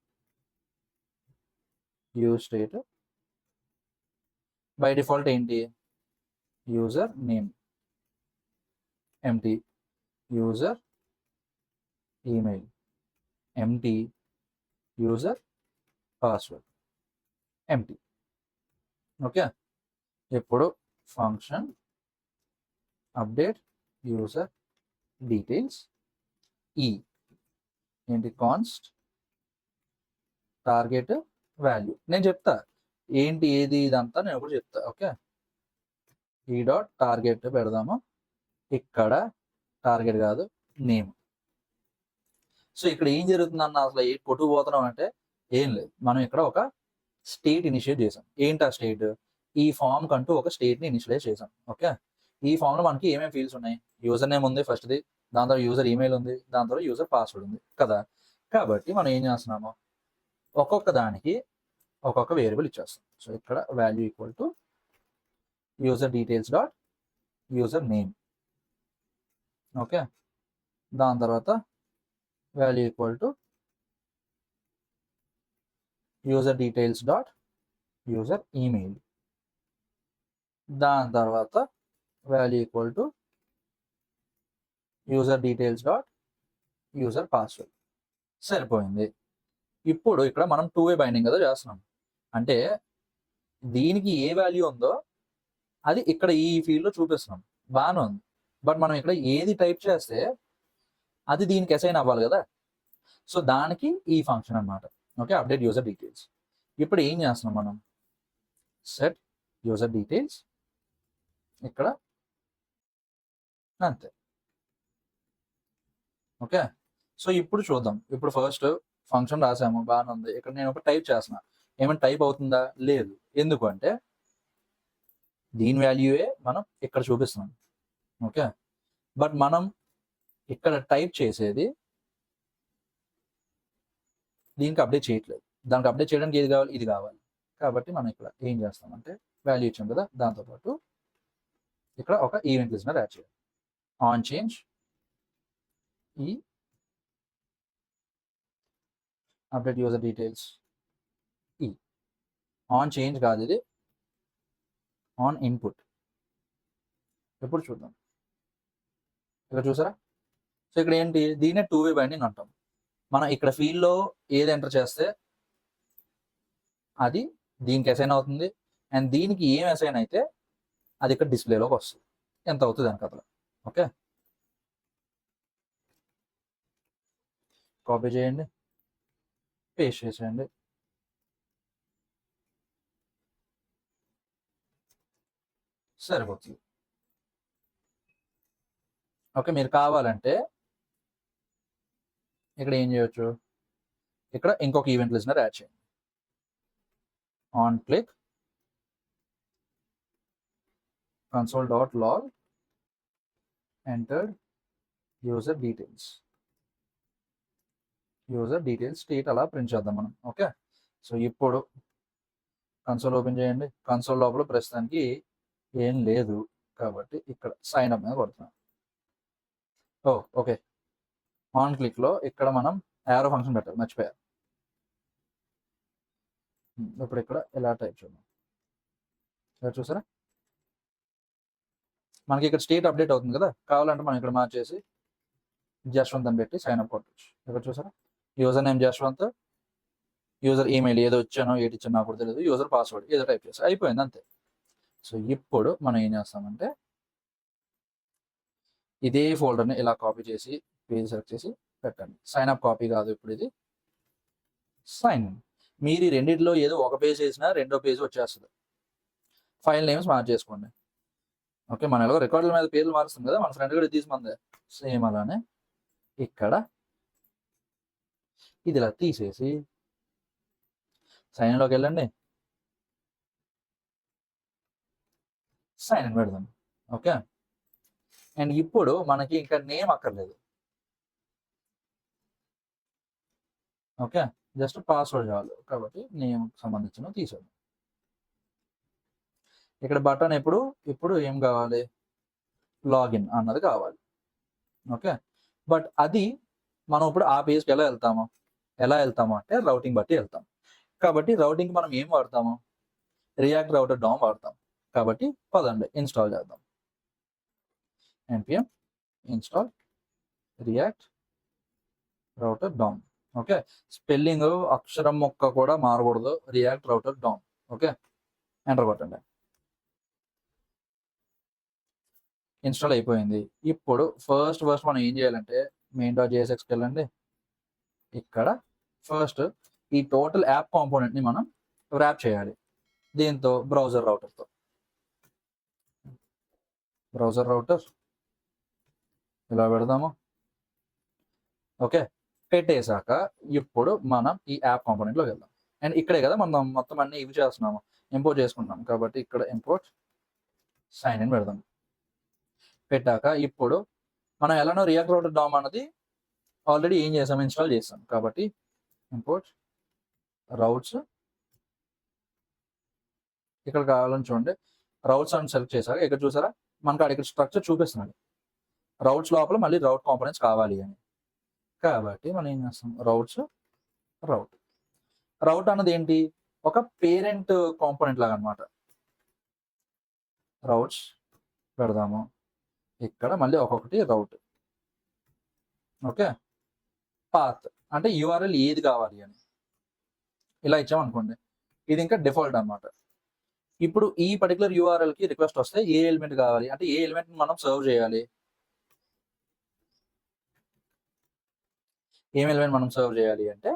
use state. By default ఏంటి, user name empty, user email empty, user password empty. Okay, ఇప్పుడు function update user details ఏంటి, const target value. నేను చెప్తా ఏంటి ఏది ఇదంతా నేను ఇప్పుడు చెప్తా. ఓకే, టార్గెట్ పెడదాము, ఇక్కడ టార్గెట్ కాదు నేమ్. సో ఇక్కడ ఏం జరుగుతుందన్న అసలు ఏ కొట్టు పోతున్నాం అంటే ఏం లేదు, మనం ఇక్కడ ఒక స్టేట్ ఇనిషియేట్ చేసాం. ఏంటి ఆ స్టేట్, ఈ ఫామ్ కంటూ ఒక స్టేట్ని ఇనిషియలైజ్ చేసాం. ఓకే, ఈ ఫామ్లో మనకి ఏమేమి ఫీల్డ్స్ ఉన్నాయి, యూజర్ నేమ్ ఉంది ఫస్ట్ది, దాని తర్వాత యూజర్ ఈమెయిల్ ఉంది, దాని తర్వాత యూజర్ పాస్వర్డ్ ఉంది కదా. కాబట్టి మనం ఏం చేస్తున్నాము, ఒక్కొక్క దానికి ఒక్కొక్క వేరియబుల్ ఇచ్చేస్తాం. సో ఇక్కడ value equal to user details dot user name. Okay, దాని తర్వాత value equal to user details dot user email. దాని తర్వాత value equal to user details dot user password సరిపోయింది. ఇప్పుడు ఇక్కడ మనం 2 వే బైండింగ్ కదా చేస్తున్నాం. అంటే దీనికి ఏ వాల్యూ ఉందో అది ఇక్కడ ఈ ఫీల్డ్లో చూపిస్తున్నాం. బాగానే ఉంది. బట్ మనం ఇక్కడ ఏది టైప్ చేస్తే అది దీనికి అసైన్ అవ్వాలి కదా. సో దానికి ఈ ఫంక్షన్ అనమాట. Okay, update user details. ఇప్పుడు ఏం చేస్తున్నాం మనం, సెట్ యూజర్ డీటెయిల్స్ ఇక్కడ అంతే. ఓకే, సో ఇప్పుడు చూద్దాం. ఇప్పుడు ఫస్ట్ ఫంక్షన్ రాసాము, బాగానే ఉంది. ఇక్కడ నేను ఒక టైప్ చేస్తున్నా, ఏమైనా టైప్ అవుతుందా? లేదు. ఎందుకు అంటే దీని వాల్యూయే మనం ఇక్కడ చూపిస్తున్నాం. ఓకే, బట్ మనం ఇక్కడ టైప్ చేసేది దీనికి అప్డేట్ చేయట్లేదు. దానికి అప్డేట్ చేయడానికి ఏది కావాలి? ఇది కావాలి. కాబట్టి మనం ఇక్కడ ఏం చేస్తామంటే వాల్యూ ఇచ్చాం కదా, దాంతోపాటు ఇక్కడ ఒక ఈవెంట్ లిజనర్ యాడ్ చేయాలి. ఆన్ చేంజ్ ఈ అప్డేట్ యూజర్ డీటెయిల్స్ ఈ ఆన్ చేంజ్ కాదు, ఇది ఆన్ ఇన్పుట్. ఎప్పుడు చూద్దాం, ఇక్కడ చూసారా? సో ఇక్కడ ఏంటి, దీనే 2 వే బైండింగ్ అంటాం. మనం ఇక్కడ ఫీల్డ్లో ఏది ఎంటర్ చేస్తే అది దీనికి అసైన్ అవుతుంది, అండ్ దీనికి ఏం అసైన్ అయితే అది ఇక్కడ డిస్ప్లేలోకి వస్తుంది, ఎంత అవుతుంది దానికి అట్లా. ఓకే, కాపీ చేయండి, పేస్ట్ చేసేయండి. సరిపోతుంది. ఓకే, మీరు కావాలంటే ఇక్కడ ఏం చేయొచ్చు, ఇక్కడ ఇంకొక ఈవెంట్ లిజనర్ యాడ్ చేయండి. On click console.log entered user details state అలా ప్రింట్ చేద్దాం మనం. ఓకే, సో ఇప్పుడు కన్సోల్ ఓపెన్ చేయండి. కన్సోల్ లోపల ప్రస్తుతానికి ఏం లేదు కాబట్టి ఇక్కడ సైన్ అప్ మీద కొడుతున్నాం. ఓకే, ఆన్ క్లిక్లో ఇక్కడ మనం యారో ఫంక్షన్ పెట్టాలి, మర్చిపోయారు. ఇప్పుడు ఇక్కడ ఎలా టైప్ చేద్దాం, ఇలా చూసారా? మనకి ఇక్కడ స్టేట్ అప్డేట్ అవుతుంది కదా, కావాలంటే మనం ఇక్కడ మార్చేసి జశ్వంత్ అని పెట్టి సైన్ అప్ కొట్టచ్చు. ఇక్కడ చూసారా, user name Jashwant, user email ఏదో ఇచ్చానో ఏది ఇచ్చానో నాకు తెలియదు, యూజర్ పాస్వర్డ్ ఏదో టైప్ చేసి అయిపోయింది, అంతే. సో ఇప్పుడు మనం ఏం చేస్తామంటే ఇదే ఫోల్డర్ని ఇలా కాపీ చేసి పేజ్ సెలెక్ట్ చేసి పెట్టండి. సైన్ అప్ కాపీ కాదు, ఇప్పుడు ఇది సైన్ ఇన్. మీరు ఈ రెండింటిలో ఏదో ఒక పేజ్ చేసినా రెండో పేజ్ వచ్చేస్తుంది. File names మార్చేసుకోండి. ఓకే, మన ఎలాగో రికార్డుల మీద పేర్లు మారుస్తుంది కదా, మన ఫ్రెండ్ కూడా తీసుకుంది సేమ్ అలానే. ఇక్కడ ఇది ఇలా తీసేసి సైన్ ఇన్లోకి వెళ్ళండి, సైన్ ఇన్ పెడదాం. ఓకే, అండ్ ఇప్పుడు మనకి ఇంకా నేమ్ అక్కర్లేదు. ఓకే, జస్ట్ పాస్వర్డ్ చాలు కాబట్టి నేమ్ సంబంధించిన తీసేద్దాం. ఇక్కడ బటన్ ఇప్పుడు ఏం కావాలి, లాగిన్ అన్నది కావాలి. ఓకే, బట్ అది మనం ఇప్పుడు ఆ పేజ్కి ఎలా వెళ్తాము అంటే రౌటింగ్ బట్టి వెళ్తాం. కాబట్టి రౌటింగ్ మనం ఏం వాడతాము, రియాక్ట్ రౌటర్ డామ్ వాడతాం. కాబట్టి పదండి ఇన్స్టాల్ చేద్దాం. npm install React router DOM. Okay, spelling అక్షరం మొక్క కూడా మారకూడదు, React router DOM. Okay, enter కొట్టండి. ఇన్స్టాల్ అయిపోయింది. ఇప్పుడు ఫస్ట్ మనం ఏం చేయాలంటే main.jsxకి వెళ్ళండి. ఇక్కడ ఫస్ట్ ఈ టోటల్ యాప్ కాంపోనెంట్ని మనం ర్యాప్ చేయాలి. దీంతో బ్రౌజర్ రౌటర్ ఇలా పెడదాము. ఓకే, పెట్టేశాక ఇప్పుడు మనం ఈ యాప్ కాంపోనెంట్లోకి వెళ్దాం. అండ్ ఇక్కడే కదా మనం మొత్తం అన్ని ఇవి చేస్తున్నాము, ఇంపోర్ట్ చేసుకుంటాం. కాబట్టి ఇక్కడ ఇంపోర్ట్ సైన్ ఇన్ పెడదాం. పెట్టాక ఇప్పుడు మనం ఎలానో రియాక్ట్ రౌటర్ డామ్ అన్నది ఆల్రెడీ ఏం చేసాం, ఇన్స్టాల్ చేసాం. కాబట్టి ఇంపోర్ట్ రౌట్స్, ఇక్కడ కావాలని చూడండి, రౌట్స్ అని సెలెక్ట్ చేశాక ఇక్కడ చూసారా మనకు ఇక్కడ స్ట్రక్చర్ చూపిస్తున్నాడు. రౌట్స్ లోపల మళ్ళీ రౌట్ కాంపోనెంట్స్ కావాలి అని. కాబట్టి మనం ఏం చేస్తాం, రౌట్ అన్నది ఏంటి, ఒక పేరెంట్ కాంపోనెంట్ లాగా అనమాట. రౌట్స్ పెడదాము. ఇక్కడ మళ్ళీ ఒక్కొక్కటి రౌట్. ఓకే, పాత్ అంటే యూఆర్ఎల్ ఏది కావాలి అని ఇలా ఇచ్చామనుకోండి, ఇది ఇంకా డిఫాల్ట్ అనమాట. ఇప్పుడు ఈ పర్టికులర్ యూఆర్ఎల్కి రిక్వెస్ట్ వస్తే ఏ ఎలిమెంట్ కావాలి అంటే ఏ ఎలిమెంట్ మనం సర్వ్ చేయాలి, ఏం ఎలిమెంట్ మనం సర్వ్ చేయాలి అంటే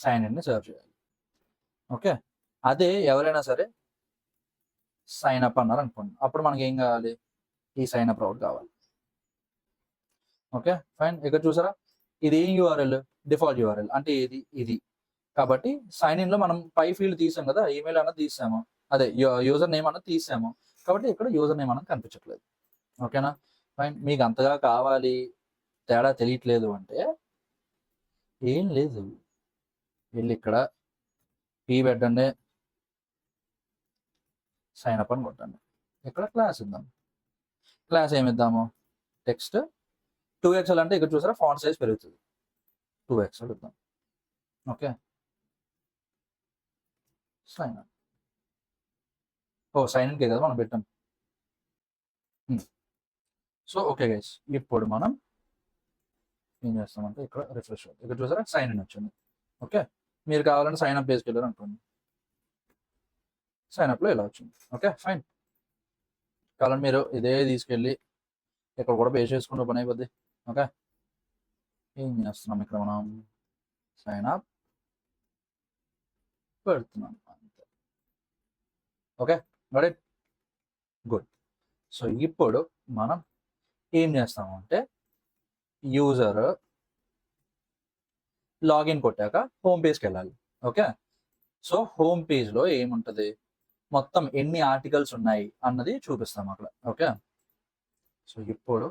సైన్ ఇన్ని సర్వ్ చేయాలి. ఓకే, అదే ఎవరైనా సరే సైన్ అప్ అన్నారు అనుకోండి, అప్పుడు మనకి ఏం కావాలి, ఈ సైన్ అప్ రౌట్ కావాలి. Okay fine. ఇక్కడ చూసారా, ఇది ఏం యూఆర్ఎల్, డిఫాల్ట్ యూఆర్ఎల్ అంటే ఇది కాబట్టి సైన్ ఇన్ లో మనం పై ఫీల్డ్ తీసాం కదా, ఈమెయిల్ అన్నది తీసాము, అదే యూజర్ నేమ్ అన్నది తీసాము, కాబట్టి ఇక్కడ యూజర్ నేమ్ అన్నది కనిపించట్లేదు. ఓకేనా ఫైన్. మీకు అంతగా కావాలి, తేడా తెలియట్లేదు అంటే ఏం లేదు, వెళ్ళి ఇక్కడ పీ పెట్టండి, సైన్ అప్ అని కొట్టండి, ఇక్కడ క్లాస్ ఇద్దాం. క్లాస్ ఏమిద్దాము, టెక్స్ట్ 2XL అంటే ఇక్కడ చూసారా ఫాంట్ సైజ్ పెరుగుతుంది, 2XL ఇద్దాం. Okay, sign up. సైన్ ఇన్కే కదా మనం పెట్టాం. సో ఓకే గైస్, ఇప్పుడు మనం ఏం చేస్తామంటే ఇక్కడ రిఫ్రెష్, ఇక్కడ చూసారా సైన్ ఇన్ వచ్చింది. ఓకే, మీరు కావాలంటే సైన్ అప్ పేజ్కి వెళ్ళారు అనుకోండి, సైన్ అప్లో ఇలా వచ్చింది. Okay fine. కావాలంటే మీరు ఇదే తీసుకెళ్ళి ఇక్కడ కూడా పేజ్ చేసుకుంటూ పని అయిపోద్ది. ఓకే, ఏం చేస్తున్నాం ఇక్కడ మనం సైన్ అప్ పెడుతున్నాం అంతే. Okay got it, good. So ఇప్పుడు మనం ఏం చేస్తాము అంటే యూజర్ లాగిన్ కొట్టాక హోమ్ పేజ్కి వెళ్ళాలి. ఓకే, సో హోమ్ పేజ్లో ఏముంటుంది, మొత్తం ఎన్ని ఆర్టికల్స్ ఉన్నాయి అన్నది చూపిస్తాం అక్కడ. ఓకే, సో ఇప్పుడు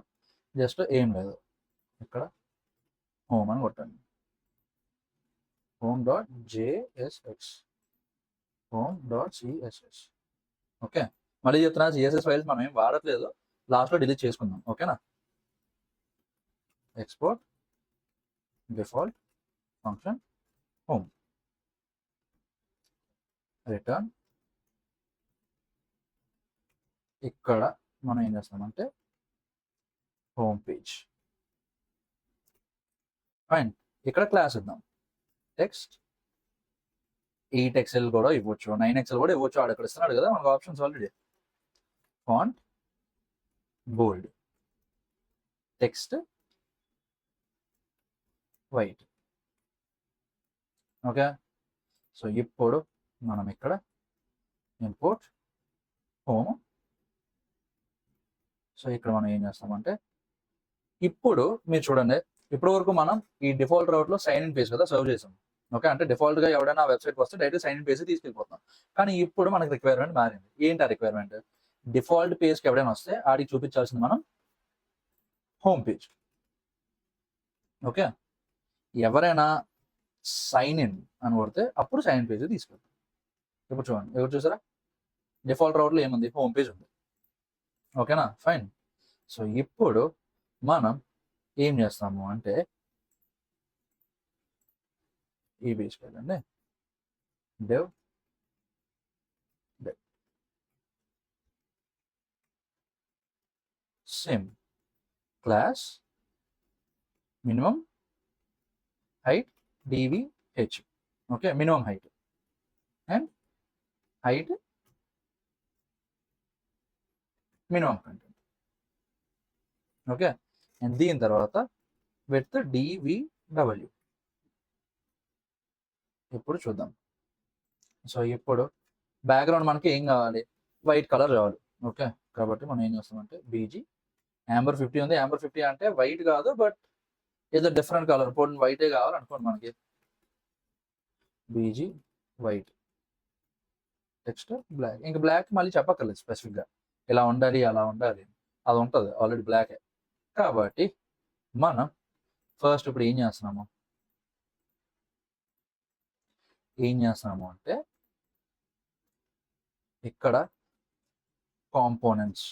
జస్ట్ ఏం లేదు, ఇక్కడ హోమ్ అని కొట్టండి, home.jsx, home.css. ఓకే, మళ్ళీ చెప్తున్నా, సిఎస్ఎస్ ఫైల్స్ మనం ఏం వాడట్లేదు, లాస్ట్లో డిలీట్ చేసుకుందాం. ఓకేనా, export default function home, return. ఇక్కడ మనం ఏం చేస్తామంటే హోమ్ పేజ్. ఫైన్, ఇక్కడ క్లాస్ ఇద్దాం, టెక్స్ట్ 8XL కూడా ఇవ్వచ్చు, 9XL కూడా ఇవ్వచ్చు, ఆడ ఇక్కడ ఇస్తున్నాడు కదా మనకు ఆప్షన్స్ ఆల్రెడీ. ఫాంట్ బోల్డ్, టెక్స్ట్ వైట్. ఓకే, సో ఇప్పుడు మనం ఇక్కడ ఇంపోర్ట్ హోమ్. సో ఇక్కడ మనం ఏం చేస్తామంటే ఇప్పుడు మీరు చూడండి, ఇప్పటి వరకు మనం ఈ డిఫాల్ట్ రౌట్లో సైన్ ఇన్ పేజ్ కదా సర్వ్ చేసాం. ఓకే, అంటే డిఫాల్ట్గా ఎవరైనా వెబ్సైట్కి వస్తే డైరెక్ట్ సైన్ ఇన్ పేజ్ తీసుకెళ్ళిపోతున్నాం. కానీ ఇప్పుడు మనకి రిక్వైర్మెంట్ మారింది. ఏంటి ఆ రిక్వైర్మెంట్, డిఫాల్ట్ పేజ్కి ఎవరైనా వస్తే ఆడికి చూపించాల్సింది మనం హోమ్ పేజ్. ఓకే, ఎవరైనా సైన్ ఇన్ అని కొడితే అప్పుడు సైన్ ఇన్ పేజ్ తీసుకెళ్తాం. ఇప్పుడు చూడండి, ఎవరు చూసారా, డిఫాల్ట్ రౌట్లో ఏముంది, హోమ్ పేజ్ ఉంది. ఓకేనా ఫైన్. సో ఇప్పుడు మనం ఏం చేస్తాము అంటే ఈ పేజ్కి వెళ్ళండి, dev same class minimum height DVH. Okay, minimum height and height minimum content. Okay, and దీని తర్వాత విత్ DVW. ఇప్పుడు చూద్దాం. సో ఇప్పుడు బ్యాక్గ్రౌండ్ మనకి ఏం కావాలి, వైట్ కలర్ కావాలి. ఓకే, కాబట్టి మనం ఏం చేస్తామంటే BG Amber 50 ఉంది, Amber 50 అంటే వైట్ కాదు, బట్ ఏదో డిఫరెంట్ కలర్, పోనీ వైటే కావాలనుకోండి మనకి, BG వైట్, టెక్స్ట్ బ్లాక్. ఇంకా బ్లాక్ మళ్ళీ చెప్పక్కర్లేదు స్పెసిఫిక్గా ఇలా ఉండాలి అలా ఉండాలి, అది ఉంటుంది ఆల్రెడీ బ్లాకే. కాబట్టి మనం ఫస్ట్ ఇప్పుడు ఏం చేస్తున్నాము అంటే ఇక్కడ కాంపోనెంట్స్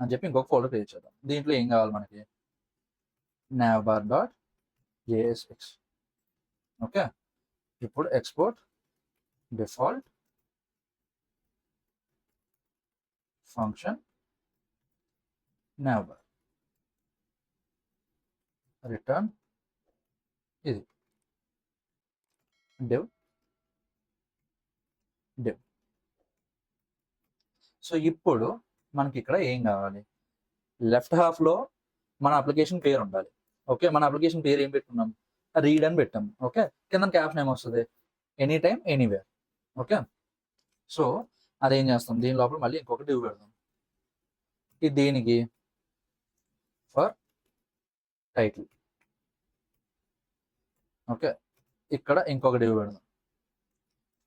అని చెప్పి ఇంకొక ఫోల్డర్ క్రియేట్ చేద్దాం. దీంట్లో ఏం కావాలి మనకి, navbar.jsx. ఓకే, ఇప్పుడు export default function navbar. Return ఇది div div. సో ఇప్పుడు మనకి ఇక్కడ ఏం కావాలి, లెఫ్ట్ హాఫ్లో మన అప్లికేషన్ పేరు ఉండాలి. ఓకే, మన అప్లికేషన్ పేరు ఏం పెట్టుకున్నాం, రీడ్ అని పెట్టాం. ఓకే, కింద క్యాప్షన్ ఏమొస్తుంది, any time anywhere. Okay, so అదేం చేస్తాం, దీని లోపల మళ్ళీ ఇంకొక డివ్ పెడదాం. ఇది దేనికి, ఫర్ టైటిల్. ఓకే, ఇక్కడ ఇంకొక డివ్ పెడదాం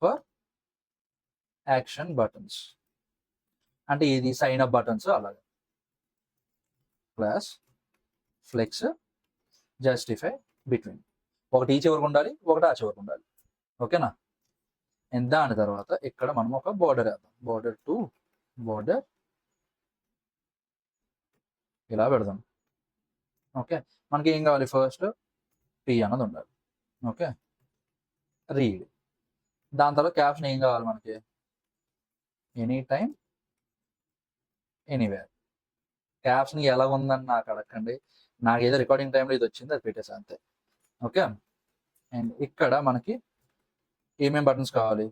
ఫర్ యాక్షన్ బటన్స్, అంటే ఇది సైన్ అప్ బటన్స్. అలాగే క్లాస్ ఫ్లెక్స్ జస్టిఫై బిట్వీన్, ఒకటి ఈ చివరికి ఉండాలి, ఒకటి ఆ చివరికి ఉండాలి. ఓకేనా, అండ్ దాని తర్వాత ఇక్కడ మనం ఒక బోర్డర్ వేద్దాం, బోర్డర్ టు బోర్డర్ ఇలా పెడదాం. ఓకే, మనకి ఏం కావాలి, ఫస్ట్ పి అన్నది ఉండాలి. Okay, read. దాని తర్వాత క్యాప్షన్ ఏం కావాలి మనకి, ఎనీ టైమ్ ఎనీవేర్. క్యాప్షన్ ఎలా ఉందని నాకు అడగండి, నాకు ఏదో రికార్డింగ్ టైంలో ఇది వచ్చింది, అది పెట్టేసా అంతే. ఓకే, అండ్ ఇక్కడ మనకి ఏమేమి బటన్స్ కావాలి,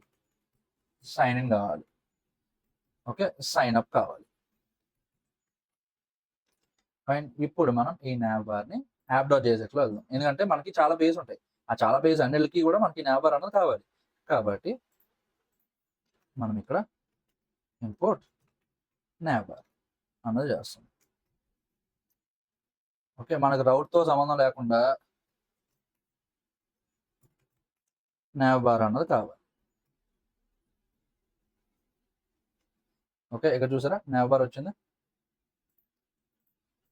సైన్ ఇన్ కావాలి. ఓకే, సైన్ అప్ కావాలి. అండ్ ఇప్పుడు మనం ఈ nav బార్ని app.jsxలో వెళ్దాం, ఎందుకంటే మనకి చాలా పేజ్ ఉంటాయి, ఆ చాలా పేజ్ అన్నిటికీ కూడా మనకి nav బార్ అన్నది కావాలి. కాబట్టి మనం ఇక్కడ ఇంపోర్ట్ nav బార్ అన్నది చేస్తాం. ఓకే, మనకు రౌట్తో సంబంధం లేకుండా nav బార్ అన్నది కావాలి. ఓకే, ఇక్కడ చూసారా nav బార్ వచ్చింది.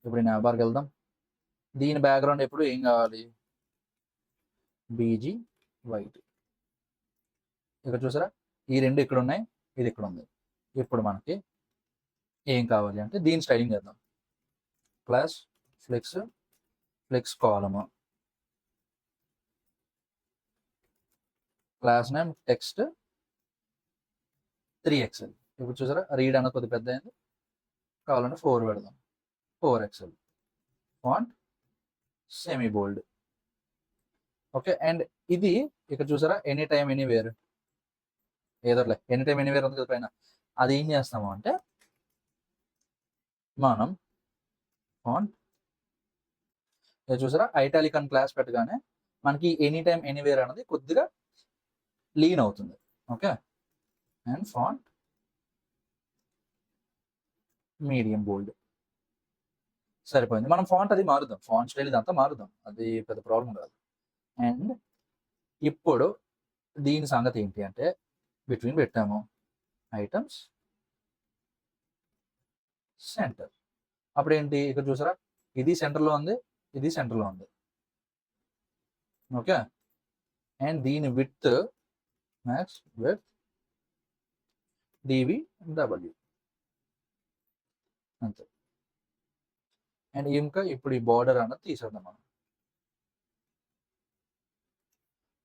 ఇప్పుడు nav బార్కి వెళ్దాం. దీని బ్యాక్గ్రౌండ్ ఎప్పుడు ఏం కావాలి, బీజీ వైట్. ఇక్కడ చూసారా, ఈ రెండు ఇక్కడ ఉన్నాయి, ఇది ఇక్కడ ఉంది. ఇప్పుడు మనకి ఏం కావాలి అంటే దీని స్టైలింగ్ చేద్దాం, class flex flex column, class name text 3XL. ఇప్పుడు చూసారా, రీడ్ అన్నది కొద్దిగా పెద్ద అయింది, కావాలంటే 4 పెడదాం, 4XL. Font semi bold. Okay, and ఇది ఇక్కడ చూసారా, ఎనీ టైమ్ ఎనీవేర్, ఏదోట్లే ఎనీ టైమ్ ఎనీవేర్ ఉంది కదా పైన, అది ఏం చేస్తాము అంటే మనం ఫాంట్ చూసారా, ఐటాలిక్ అని క్లాస్ పెట్టగానే మనకి ఎనీ టైమ్ ఎనీవేర్ అనేది కొద్దిగా లీన్ అవుతుంది. ఓకే, అండ్ ఫాంట్ మీడియం బోల్డ్ సరిపోయింది. మనం ఫాంట్ అది మారుద్దాం, ఫాంట్ స్టైల్ ఇదంతా మారుద్దాం, అది పెద్ద ప్రాబ్లం కాదు. అండ్ ఇప్పుడు దీని సంగతి ఏంటి అంటే బిట్వీన్ పెట్టాము, ఐటమ్స్ సెంటర్. అప్పుడు ఏంటి, ఇక్కడ చూసారా, ఇది సెంటర్లో ఉంది, ఇది సెంటర్లో ఉంది. ఓకే, అండ్ దీని విడ్త్ మ్యాక్స్ విత్ DVW అంతే. అండ్ ఇంకా ఇప్పుడు ఈ బార్డర్ అన్నది తీసేద్దాం మనం.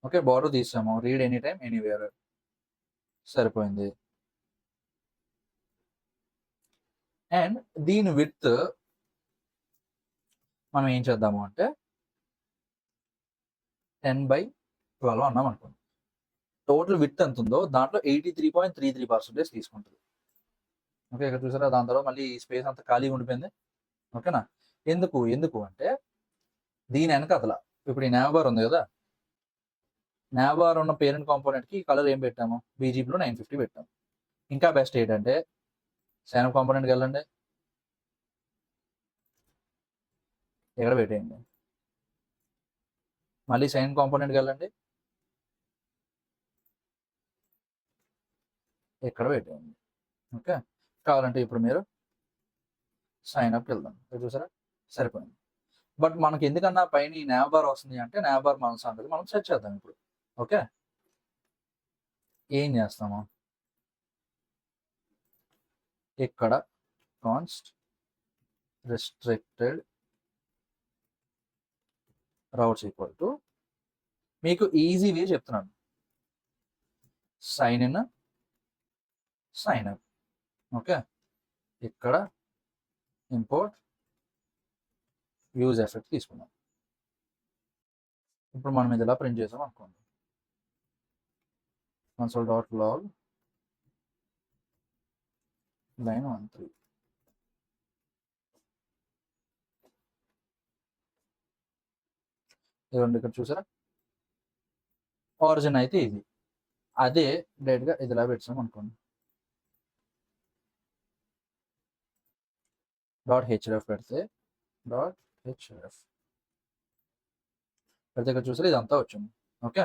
ఓకే, బార్డర్ తీసాము, రీడ్ ఎనీ టైమ్ ఎనీవేర్ సరిపోయింది. అండ్ దీని విడ్త్ మనం ఏం చేద్దాము అంటే 10/12 అన్నాం అనుకోండి. టోటల్ విడ్త్ ఎంత ఉందో దాంట్లో 83.33% తీసుకుంటుంది. ఓకే, ఇక్కడ చూసారా, దాని తర్వాత మళ్ళీ స్పేస్ అంతా ఖాళీగా ఉండిపోయింది. ఓకేనా, ఎందుకు ఎందుకు అంటే దీని వెనకాతల ఇప్పుడు ఈ nav బార్ ఉంది కదా, nav బార్ ఉన్న పేరెంట్ కాంపోనెంట్కి కలర్ ఏం పెట్టాము, BGBలో 950 పెట్టాము. ఇంకా బెస్ట్ ఏంటంటే సైన్ అప్ కాంపోనెంట్కి వెళ్ళండి, ఎక్కడ పెట్టేయండి, మళ్ళీ సైన్ కాంపోనెంట్కి వెళ్ళండి, ఎక్కడ పెట్టేయండి. ఓకే, కావాలంటే ఇప్పుడు మీరు సైన్ అప్కి వెళ్దాం, చూసారా సరిపోయింది. బట్ మనకి ఎందుకన్నా పైన ఈ nav బార్ వస్తుంది అంటే nav బార్ మన సంగతి మనం సెట్ చేద్దాం ఇప్పుడు. ఓకే, ఏం చేస్తాము, ఇక్కడ const restricted routes equal to, మీకు ఈజీ వే చెప్తున్నాను, sign in sign up. Okay, ఇక్కడ ఇంపోర్ట్ యూజ్ ఎఫెక్ట్ తీసుకున్నాం. ఇప్పుడు మనం ఇది ఇలా ప్రింట్ చేసాం అనుకోండి, console.log line 13. ఇదిగోండి ఇక్కడ చూసారా, ఆరిజిన్ అయితే ఇది. అదే డైరెక్ట్గా ఇది ఇలా పెట్టాం అనుకోండి, .href పెడితే .href పెడితే ఇక్కడ చూసారా ఇదంతా వచ్చింది. ఓకే,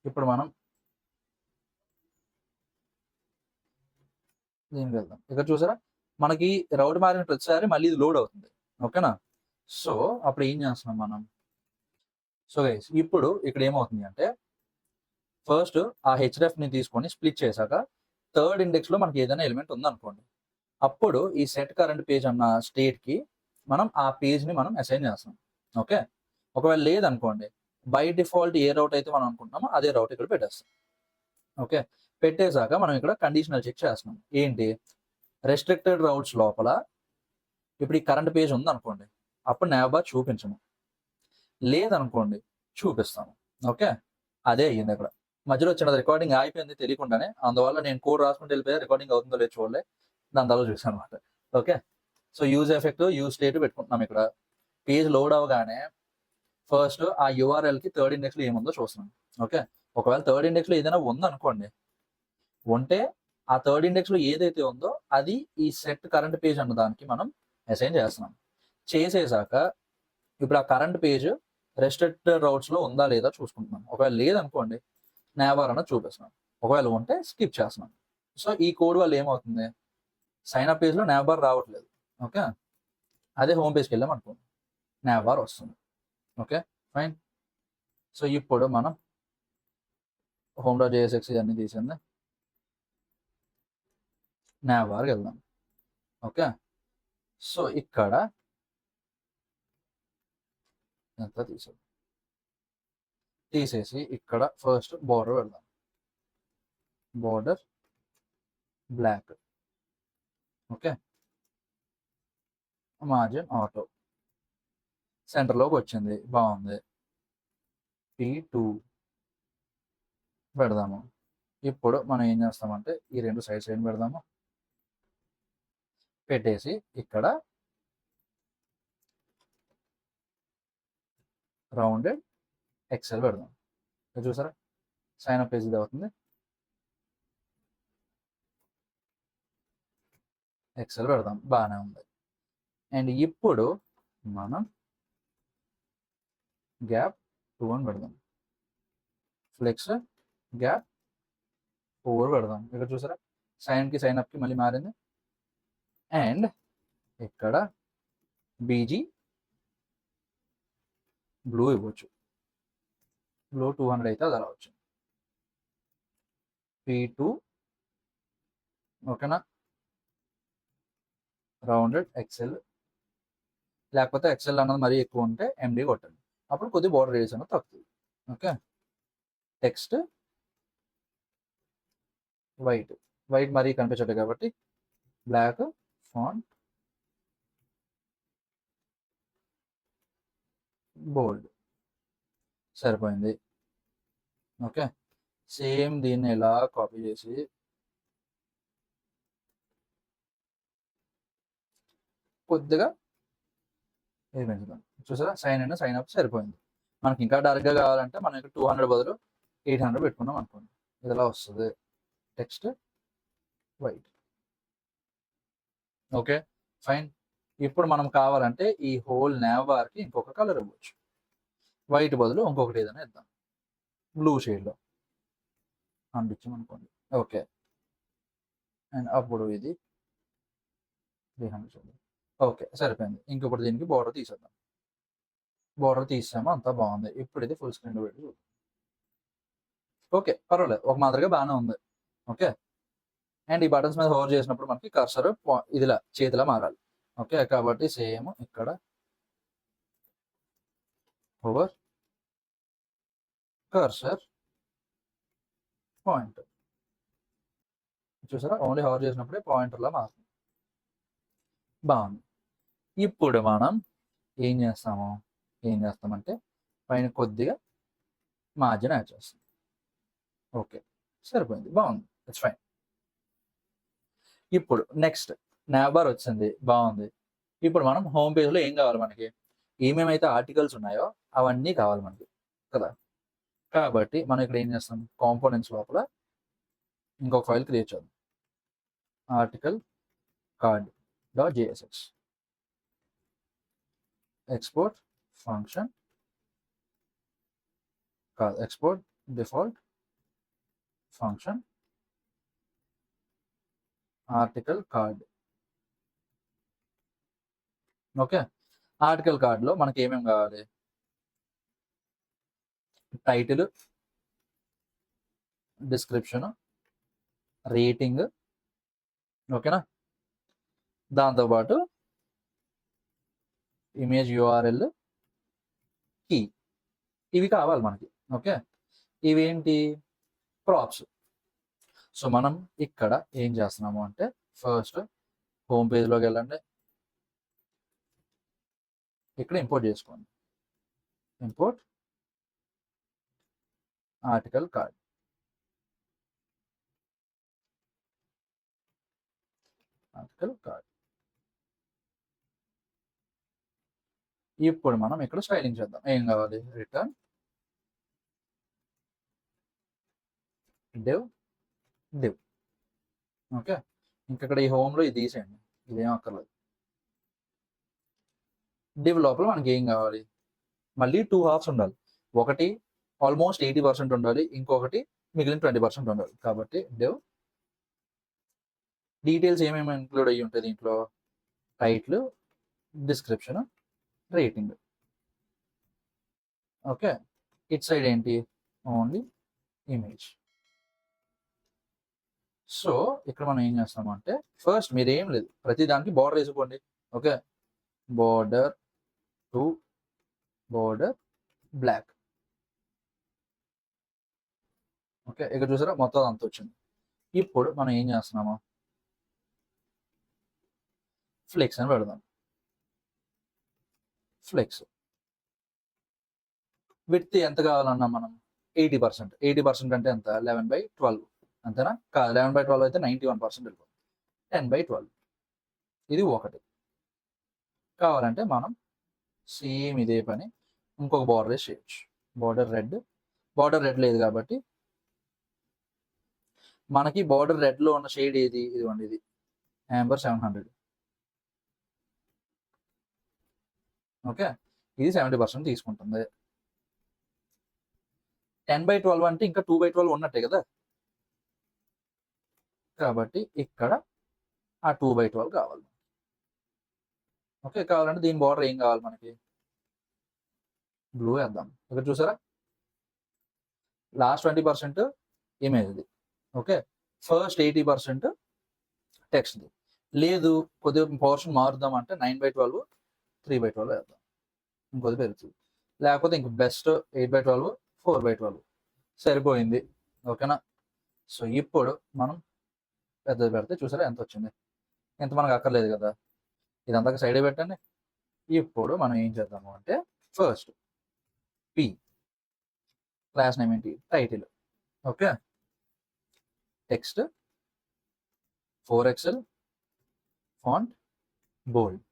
ఇప్పుడు మనం దీనికి వెళ్దాం. ఇక్కడ చూసారా మనకి రౌట్ మారిన ప్రతిసారి మళ్ళీ ఇది లోడ్ అవుతుంది. ఓకేనా, సో అప్పుడు ఏం చేస్తున్నాం మనం, సో గైస్ ఇప్పుడు ఇక్కడ ఏమవుతుంది అంటే ఫస్ట్ ఆ హెచ్ఎఫ్ని తీసుకొని స్ప్లిట్ చేశాక థర్డ్ ఇండెక్స్లో మనకి ఏదైనా ఎలిమెంట్ ఉందనుకోండి, అప్పుడు ఈ సెట్ కరెంట్ పేజ్ అన్న స్టేట్కి మనం ఆ పేజ్ని మనం అసైన్ చేస్తాం. ఓకే, ఒకవేళ లేదనుకోండి బై డిఫాల్ట్ ఏ రౌట్ అయితే మనం అనుకుంటున్నామో అదే రౌట్ ఇక్కడ పెట్టేస్తాం. ఓకే, పెట్టేశాక మనం ఇక్కడ కండిషనల్ చెక్ చేస్తున్నాం. ఏంటి, రెస్ట్రిక్టెడ్ రౌట్స్ లోపల ఇప్పుడు ఈ కరెంట్ పేజ్ ఉందనుకోండి, అప్పుడు నావ్బార్ చూపించము, లేదనుకోండి చూపిస్తాము. ఓకే, అదే అయ్యింది. ఇక్కడ మధ్యలో చిన్నది రికార్డింగ్ అయిపోయింది తెలియకుండానే, అందువల్ల నేను కోడ్ రాసుకుంటూ వెళ్ళిపోయా, రికార్డింగ్ అవుతుందో లేదు చూడలే, దాని తర్వాత చూసాను అనమాట. Okay, so use effect use state పెట్టుకుంటున్నాం. ఇక్కడ పేజ్ లోడ్ అవగానే ఫస్ట్ ఆ యూఆర్ఎల్కి థర్డ్ ఇండెక్స్లో ఏముందో చూస్తున్నాం. ఓకే, ఒకవేళ థర్డ్ ఇండెక్స్లో ఏదైనా ఉందనుకోండి, ఉంటే ఆ థర్డ్ ఇండెక్స్లో ఏదైతే ఉందో అది ఈ సెట్ కరెంట్ పేజ్ అన్న దానికి మనం అసైన్ చేస్తున్నాం. చేసేసాక ఇప్పుడు ఆ కరెంట్ పేజ్ రెస్ట్రిక్టెడ్ రౌట్స్లో ఉందా లేదా చూసుకుంటున్నాం. ఒకవేళ లేదనుకోండి నావ్బార్ అన్న చూపిస్తున్నాం, ఒకవేళ ఉంటే స్కిప్ చేస్తున్నాం. సో ఈ కోడ్ వల్ల ఏమవుతుంది, సైన్ అప్ పేజ్లో నావ్బార్ రావట్లేదు. ఓకే, అదే హోమ్ పేజ్కి వెళ్ళాం అనుకోండి నావ్బార్ వస్తుంది. Okay fine. సో ఇప్పుడు మనం home.jsx ఇవన్నీ తీసింది, నావ్బార్కి వెళ్దాం. ఓకే, సో ఇక్కడ ఎంత తీసేసి ఇక్కడ ఫస్ట్ బార్డర్ వెళ్దాం, border black. Okay, margin auto సెంటర్లోకి వచ్చింది, బాగుంది. P2 పెడదాము. ఇప్పుడు మనం ఏం చేస్తామంటే ఈ రెండు సైడ్స్ ఏం పెడదాము, పెట్టేసి ఇక్కడ రౌండెడ్ ఎక్సెల్ పెడదాం. చూసారా సైన్ అప్ పేజ్ ఇది అవుతుంది, ఎక్సెల్ పెడదాం, బాగానే ఉంది. అండ్ ఇప్పుడు మనం గ్యాప్ 2 అని పెడదాం, ఫ్లెక్స్ గ్యాప్ 4 పెడదాం. ఇక్కడ చూసారా సైన్కి సైన్ అప్కి మళ్ళీ మారింది. అండ్ ఇక్కడ బీజీ బ్లూ ఇవ్వచ్చు, బ్లూ 200 అయితే అది అలా వచ్చింది. P2 ఓకేనా, రౌండెడ్ ఎక్సెల్, లేకపోతే ఎక్సెల్ అన్నది మరీ ఎక్కువ ఉంటే ఎండి కొట్టండి, అప్పుడు కొద్ది బార్డర్ రేడియస్ అనేది తగ్గుతుంది. ఓకే, టెక్స్ట్ వైట్, వైట్ మరీ కనిపించట్లేదు కాబట్టి బ్లాక్ ఫాంట్ బోల్డ్ సరిపోయింది. ఓకే, సేమ్ దీన్ని ఎలా కాపీ చేసి కొద్దిగా ఇది పెంచుదాం. చూసారా సైన్ అండ్ సైన్ అప్ సరిపోయింది. మనకి ఇంకా డార్క్గా కావాలంటే మనం ఇక్కడ 200 బదులు 800 పెట్టుకున్నాం అనుకోండి, ఇది ఎలా వస్తుంది, టెక్స్ట్ వైట్. Okay fine. ఇప్పుడు మనం కావాలంటే ఈ హోల్ నావ్బార్కి ఇంకొక కలర్ ఇవ్వచ్చు, వైట్ బదులు ఇంకొకటి ఏదైనా ఇద్దాం, బ్లూ షేడ్లో అనిపించాం అనుకోండి. ఓకే, అండ్ అప్పుడు ఇది 300 చూద్దాం. ఓకే సరిపోయింది. ఇంకొకటి దీనికి బార్డర్ తీసేద్దాం, బార్డర్ తీసాము, అంతా బాగుంది. ఇప్పుడు ఇది ఫుల్ స్క్రీన్లో పెట్టి చూద్దాం. ఓకే పర్వాలేదు, ఒక మాదిరిగా బాగానే ఉంది. ఓకే, అండ్ ఈ బటన్స్ మీద హోవర్ చేసినప్పుడు మనకి కర్సర్ ఇదిలా చేతిలా మారాలి. ఓకే, కాబట్టి సేమ్ ఇక్కడ హోవర్ కర్సర్ పాయింటర్, చూసారా ఓన్లీ హోవర్ చేసినప్పుడే పాయింటర్లా మారుతుంది, బాగుంది. ఇప్పుడు మనం ఏం చేస్తామంటే పైన కొద్దిగా మార్జిన్ యాడ్ చేస్తాం. ఓకే, సరిపోయింది, బాగుంది, ఇట్స్ ఫైన్. ఇప్పుడు నెక్స్ట్ nav బార్ వచ్చింది, బాగుంది. ఇప్పుడు మనం హోమ్ పేజ్లో ఏం కావాలి మనకి, ఏమేమైతే ఆర్టికల్స్ ఉన్నాయో అవన్నీ కావాలి మనకి కదా. కాబట్టి మనం ఇక్కడ ఏం చేస్తాం, కాంపోనెంట్స్ లోపల ఇంకొక ఫైల్ క్రియేట్ చేద్దాం, article card .jsx export function కాదు, export default function article card. Okay, article కార్డ్లో మనకి ఏమేమి కావాలి, టైటిల్, డిస్క్రిప్షన్, రేటింగ్, ఓకేనా, దాంతోపాటు ఇమేజ్ URL, కీ, ఇవి కావాలి మనకి. ఓకే, ఇవేంటి ప్రాప్స్. సో మనం ఇక్కడ ఏం చేస్తున్నాము అంటే ఫస్ట్ హోమ్ పేజ్లోకి వెళ్ళండి, ఇక్కడ ఇంపోర్ట్ చేసుకోండి, import article card. Article card. ఇప్పుడు మనం ఇక్కడ స్టైలింగ్ చేద్దాం. ఏం కావాలి, రిటర్న్ div. ఓకే, ఇంకక్కడ ఈ హోమ్లో ఇది తీసేయండి, ఇదేం అక్కర్లేదు. div లోపల మనకి ఏం కావాలి, మళ్ళీ 2 హాఫ్స్ ఉండాలి, ఒకటి ఆల్మోస్ట్ 80% ఉండాలి, ఇంకొకటి మిగిలిన 20% ఉండాలి. కాబట్టి div డీటెయిల్స్ ఏమేమి ఇంక్లూడ్ అయ్యి ఉంటుంది దీంట్లో, title, description, rating. Okay, it side ఏంటి, ఓన్లీ ఇమేజ్. సో ఇక్కడ మనం ఏం చేస్తాము అంటే ఫస్ట్ మీరు ఏం లేదు, ప్రతి దానికి బార్డర్ వేసుకోండి. Okay, border two border black. Okay, ఇక్కడ చూసారా మొత్తం అంత వచ్చింది. ఇప్పుడు మనం ఏం చేస్తున్నాము, ఫ్లెక్స్ అని పెడదాం. ఫ్లెక్స్ విడ్త్ ఎంత కావాలన్నా మనం 80%. 80% అంటే ఎంత, 11/12 అంతేనా, కాదు 11/12 అయితే 91% వెళ్ళిపోతుంది, 10/12. ఇది ఒకటి. కావాలంటే మనం సేమ్ ఇదే పని ఇంకొక బార్డర్ వేసి చేయొచ్చు. బార్డర్ రెడ్ లేదు కాబట్టి మనకి బార్డర్ రెడ్లో ఉన్న షేడ్ ఏది, ఇదిగోండి, ఇది యాంబర్ 700. ఓకే, ఇది 70% తీసుకుంటుంది. 10/12 అంటే ఇంకా 2/12 ఉన్నట్టే కదా, కాబట్టి ఇక్కడ ఆ 2/12 కావాలి. ఓకే, కావాలంటే దీని బార్డర్ ఏం కావాలి మనకి, బ్లూ వేద్దాం. ఇక్కడ చూసారా లాస్ట్ 20% ఇమేజ్ది. ఓకే, ఫస్ట్ 80% టెక్స్ట్ది. లేదు కొద్దిగా పోర్షన్ మారుద్దాం అంటే 9/12 3/12 వేద్దాం, ఇంకొద్ది పెరుగుతుంది. లేకపోతే ఇంక బెస్ట్ 8/12 4/12 సరిపోయింది. ఓకేనా, సో ఇప్పుడు మనం పెద్దది పెడితే చూసారా ఎంత వచ్చింది, ఎంత మనకు అక్కర్లేదు కదా, ఇదంతా సైడే పెట్టండి. ఇప్పుడు మనం ఏం చేద్దాము అంటే ఫస్ట్ పి క్లాస్ నేమ్ ఏంటి, title. Okay, text 4XL font bold.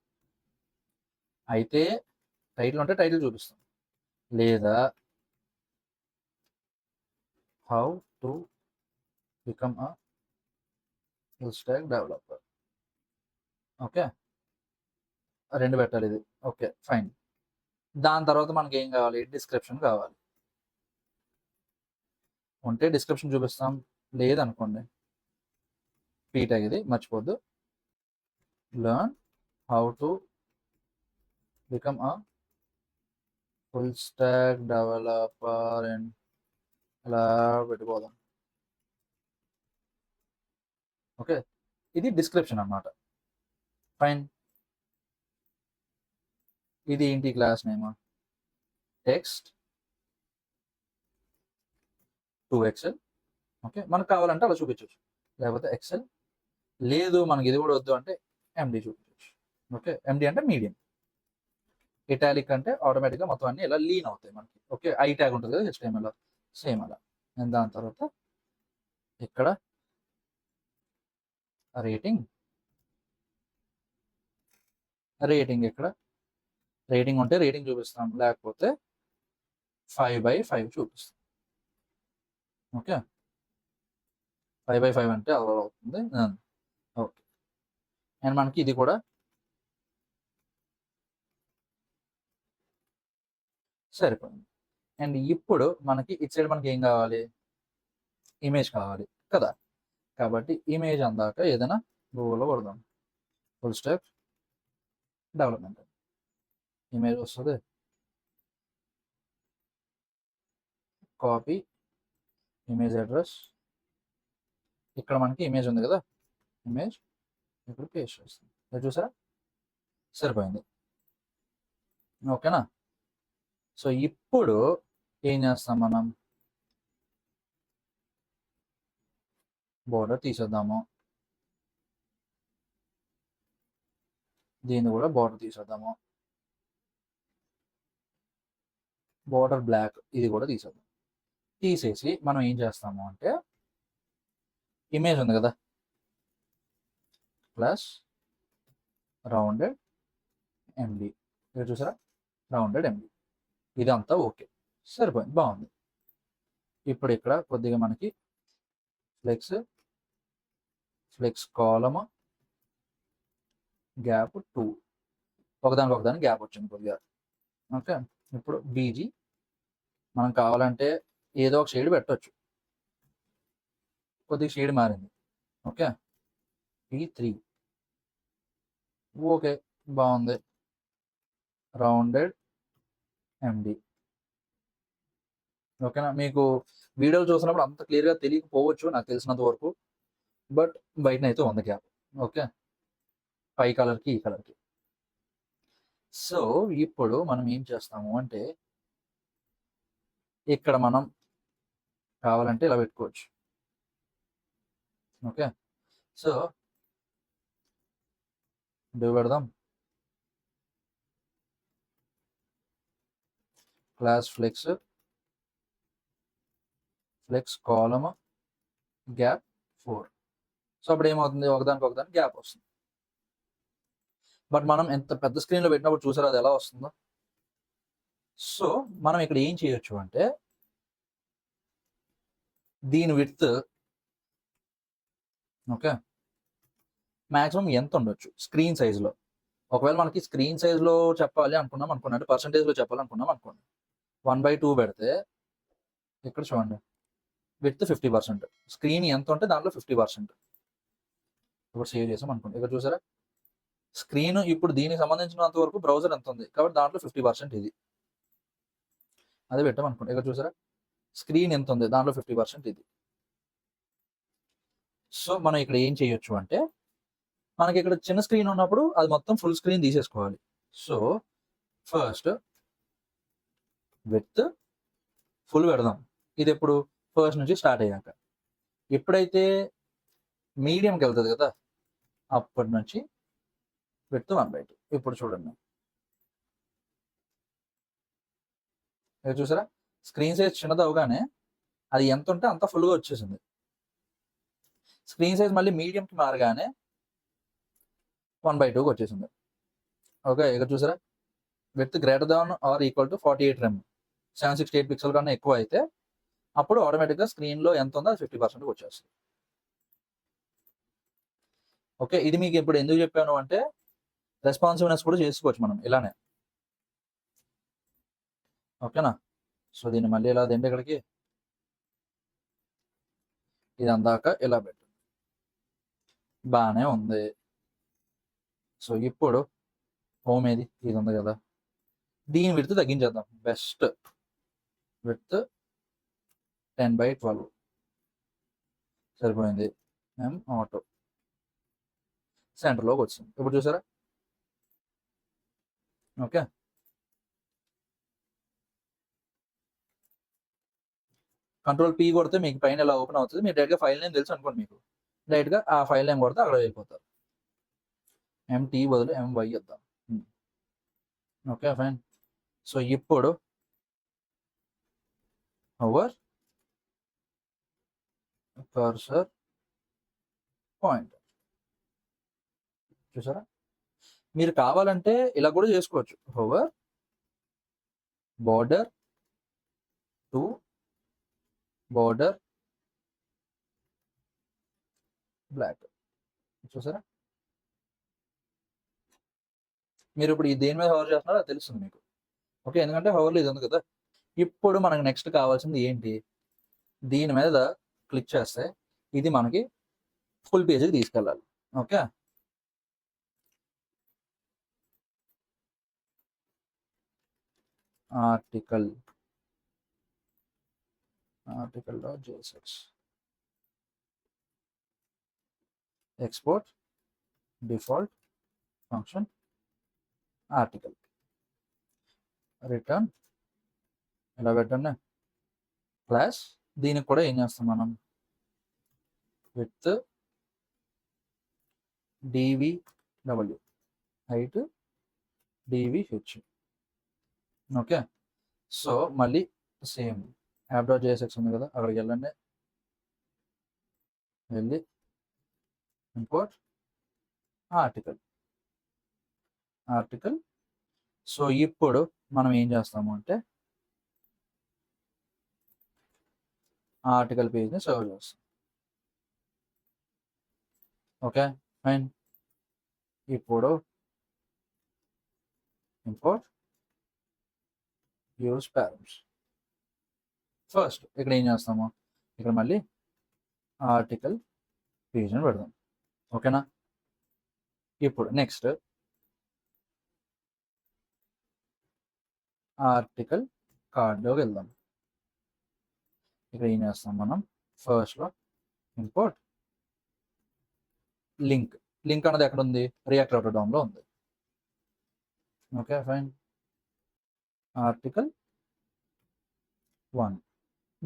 అయితే టైటిల్ ఉంటే టైటిల్ చూపిస్తాం, లేదా how to become a full stack developer. Okay, 2 పెట్టాలి ఇది. Okay fine. దాని తర్వాత మనకి ఏం కావాలి, డిస్క్రిప్షన్ కావాలి. ఉంటే డిస్క్రిప్షన్ చూపిస్తాం, లేదనుకోండి పీ ట్యాగ్ ఇది మర్చిపోద్దు, learn how to become a full stack developer and అలా పెట్టుకోదాం. ఓకే, ఇది డిస్క్రిప్షన్ అన్నమాట. ఫైన్. ఇది ఏంటి class name, text 2XL. Okay, మనకు కావాలంటే అలా చూపించవచ్చు, లేకపోతే ఎక్సెల్, లేదు మనకి ఇది కూడా వద్దు అంటే ఎండి చూపించవచ్చు. ఓకే, ఎండి అంటే మీడియం. ఇటాలిక్ అంటే ఆటోమేటిక్గా మొత్తం అన్ని ఇలా లీన్ అవుతాయి మనకి. ఓకే, ఐ ట్యాగ్ ఉంటుంది కదా HTML, సేమ్ అలా. అండ్ దాని తర్వాత ఇక్కడ రేటింగ్ ఇక్కడ రేటింగ్ ఉంటే రేటింగ్ చూపిస్తాం, లేకపోతే 5/5 చూపిస్తాం. ఓకే, 5/5 అంటే అలా అవుతుంది. ఓకే, అండ్ మనకి ఇది కూడా సరిపోయింది. అండ్ ఇప్పుడు మనకి ఇటు సైడ్ మనకి ఏం కావాలి, ఇమేజ్ కావాలి కదా. కాబట్టి ఇమేజ్ అందాక ఏదైనా గూగుల్లో కొడదాం, ఫుల్ స్టాక్ డెవలప్మెంట్ ఇమేజ్ వస్తుంది. కాపీ ఇమేజ్ అడ్రస్, ఇక్కడ మనకి ఇమేజ్ ఉంది కదా, ఇమేజ్ ఇప్పుడు పేస్ట్ చేస్తుంది. ఇది చూసారా, సరిపోయింది. ఓకేనా. సో ఇప్పుడు ఏం చేస్తాం, మనం బోర్డర్ తీసేద్దాము, దీన్ని కూడా బోర్డర్ తీసేద్దాము, బోర్డర్ బ్లాక్ ఇది కూడా తీసేద్దాం. తీసేసి మనం ఏం చేస్తాము అంటే ఇమేజ్ ఉంది కదా, ప్లస్ రౌండెడ్ ఎండి, ఇక్కడ చూసారా, రౌండెడ్ ఎండి, ఇదంతా ఓకే, సరిపోయింది, బాగుంది. ఇప్పుడు ఇక్కడ కొద్దిగా మనకి ఫ్లెక్స్ కాలమ్ గ్యాప్ 2, ఒకదాని గ్యాప్ వచ్చింది కొద్దిగా. ఓకే, ఇప్పుడు బీజీ మనం కావాలంటే ఏదో ఒక షేడ్ పెట్టవచ్చు, కొద్దిగా షేడ్ మారింది. ఓకే, P3 ఓకే, బాగుంది. రౌండెడ్ ఎండి, ఓకేనా. మీకు వీడియోలు చూసినప్పుడు అంత క్లియర్గా తెలియకపోవచ్చు నాకు తెలిసినంత వరకు, బట్ బయటనైతే ఉంది గ్యాప్. ఓకే, పై కలర్కి ఈ కలర్కి. సో ఇప్పుడు మనం ఏం చేస్తాము అంటే ఇక్కడ మనం కావాలంటే ఇలా పెట్టుకోవచ్చు. ఓకే, సో పెడదాం, class flex column gap 4. So అప్పుడు ఏమవుతుంది, ఒకదానికి గ్యాప్ వస్తుంది. బట్ మనం ఎంత పెద్ద స్క్రీన్లో పెట్టినప్పుడు చూసారా అది ఎలా వస్తుందో. సో మనం ఇక్కడ ఏం చేయొచ్చు అంటే దీని విడ్త్ ఓకే మ్యాక్సిమం ఎంత ఉండొచ్చు స్క్రీన్ సైజులో. ఒకవేళ మనకి స్క్రీన్ సైజులో చెప్పాలి అనుకున్నాం అంటే పర్సంటేజ్లో చెప్పాలనుకున్నాం అనుకోండి, 1/2 పెడితే ఇక్కడ చూడండి విడ్త్ 50%, స్క్రీన్ ఎంత ఉంటే దాంట్లో 50%. ఇప్పుడు సేవ్ చేసాం అనుకోండి, ఇక్కడ చూసారా స్క్రీన్ ఇప్పుడు దీనికి సంబంధించినంత వరకు బ్రౌజర్ ఎంత ఉంది కాబట్టి దాంట్లో 50% ఇది. అదే పెట్టాం అనుకోండి, ఇక్కడ చూసారా స్క్రీన్ ఎంత ఉంది దాంట్లో 50% ఇది. సో మనం ఇక్కడ ఏం చేయొచ్చు అంటే మనకి ఇక్కడ చిన్న స్క్రీన్ ఉన్నప్పుడు అది మొత్తం ఫుల్ స్క్రీన్ తీసేసుకోవాలి. సో ఫస్ట్ విడ్త్ ఫుల్ పెడదాం, ఇది ఎప్పుడు ఫస్ట్ నుంచి స్టార్ట్ అయ్యాక. ఎప్పుడైతే మీడియంకి వెళ్తుంది కదా అప్పటి నుంచి విడ్త్ 1/2. ఇప్పుడు చూడండి, చూసారా స్క్రీన్ సైజ్ చిన్నది అవగానే అది ఎంత ఉంటే అంత ఫుల్గా వచ్చేసింది. స్క్రీన్ సైజ్ మళ్ళీ మీడియంకి మారగానే 1/2కి వచ్చేసింది. ఓకే, ఇక్కడ చూసారా width greater than or equal to 48 rem 768 pixel కన్నా ఎక్కువ అయితే అప్పుడు ఆటోమేటిక్గా స్క్రీన్లో ఎంత ఉందో అది 50%కి వచ్చేస్తుంది. ఓకే, ఇది మీకు ఇప్పుడు ఎందుకు చెప్పాను అంటే రెస్పాన్సివ్నెస్ కూడా చేసుకోవచ్చు మనం ఇలానే. ఓకేనా, సో దీన్ని మళ్ళీ ఇలా దిండి ఇక్కడికి, ఇది అందాక ఇలా పెట్టు, బాగానే ఉంది. సో ఇప్పుడు హోమ్ ఇది ఉంది కదా, దీని విడ్త్ తగ్గించేద్దాం. బెస్ట్ విడ్త్ 10/12 సరిపోయింది. ఆటో సెంటర్లోకి వచ్చింది. ఇప్పుడు చూసారా ఓకే, Ctrl+P కొడితే మీకు పైన ఇలా ఓపెన్ అవుతుంది. మీరు డైరెక్ట్గా ఫైల్ నేమ్ తెలుసు అనుకోండి, మీకు డైరెక్ట్గా ఆ ఫైల్ నేమ్ కొడితే అక్కడ వెళ్ళిపోతారు. MT బదులు MY ఇద్దాం. Okay fine. సో ఇప్పుడు ఓవర్ కర్సర్ పాయింట్. చూసారా? మీరు కావాలంటే ఇలా కూడా చేసుకోవచ్చు. Hover border to border black. చూసారా? మీరు ఇప్పుడు ఈ దేని మీద హోవర్ చేస్తున్నారో అది తెలుస్తుంది మీకు. ఓకే, ఎందుకంటే హోవర్లో ఇది ఉంది కదా. ఇప్పుడు మనకు నెక్స్ట్ కావాల్సింది ఏంటి? దీని మీద క్లిక్ చేస్తే ఇది మనకి ఫుల్ పేజ్కి తీసుకెళ్ళాలి. Okay, article.jsx export default function article return ఇలా పెట్టండి. ప్లస్ దీనికి కూడా ఏం చేస్తాం మనం, with dvw height dvh. Okay, so మళ్ళీ సేమ్ app.jsx ఉంది కదా, అక్కడికి వెళ్ళండి. వెళ్ళి ఇంపోర్ట్ ఆర్టికల్. సో ఇప్పుడు మనం ఏం చేస్తాము అంటే ఆర్టికల్ పేజ్ని సర్వ్ చేస్తాం. Okay fine. ఇప్పుడు ఇంపోర్ట్ యూస్ పారమ్స్. ఫస్ట్ ఇక్కడ ఏం చేస్తాము, ఇక్కడ మళ్ళీ ఆర్టికల్ పేజ్ని పెడదాం. ఓకేనా? ఇప్పుడు నెక్స్ట్ ఆర్టికల్ కార్డ్లోకి వెళ్దాం. ఇక్కడ ఏం చేస్తాం మనం, ఫస్ట్లో ఇంపోర్ట్ లింక్. లింక్ అన్నది ఎక్కడ ఉంది? రియాక్ట్ అవుటర్ డౌన్లో ఉంది. Okay fine. ఆర్టికల్ 1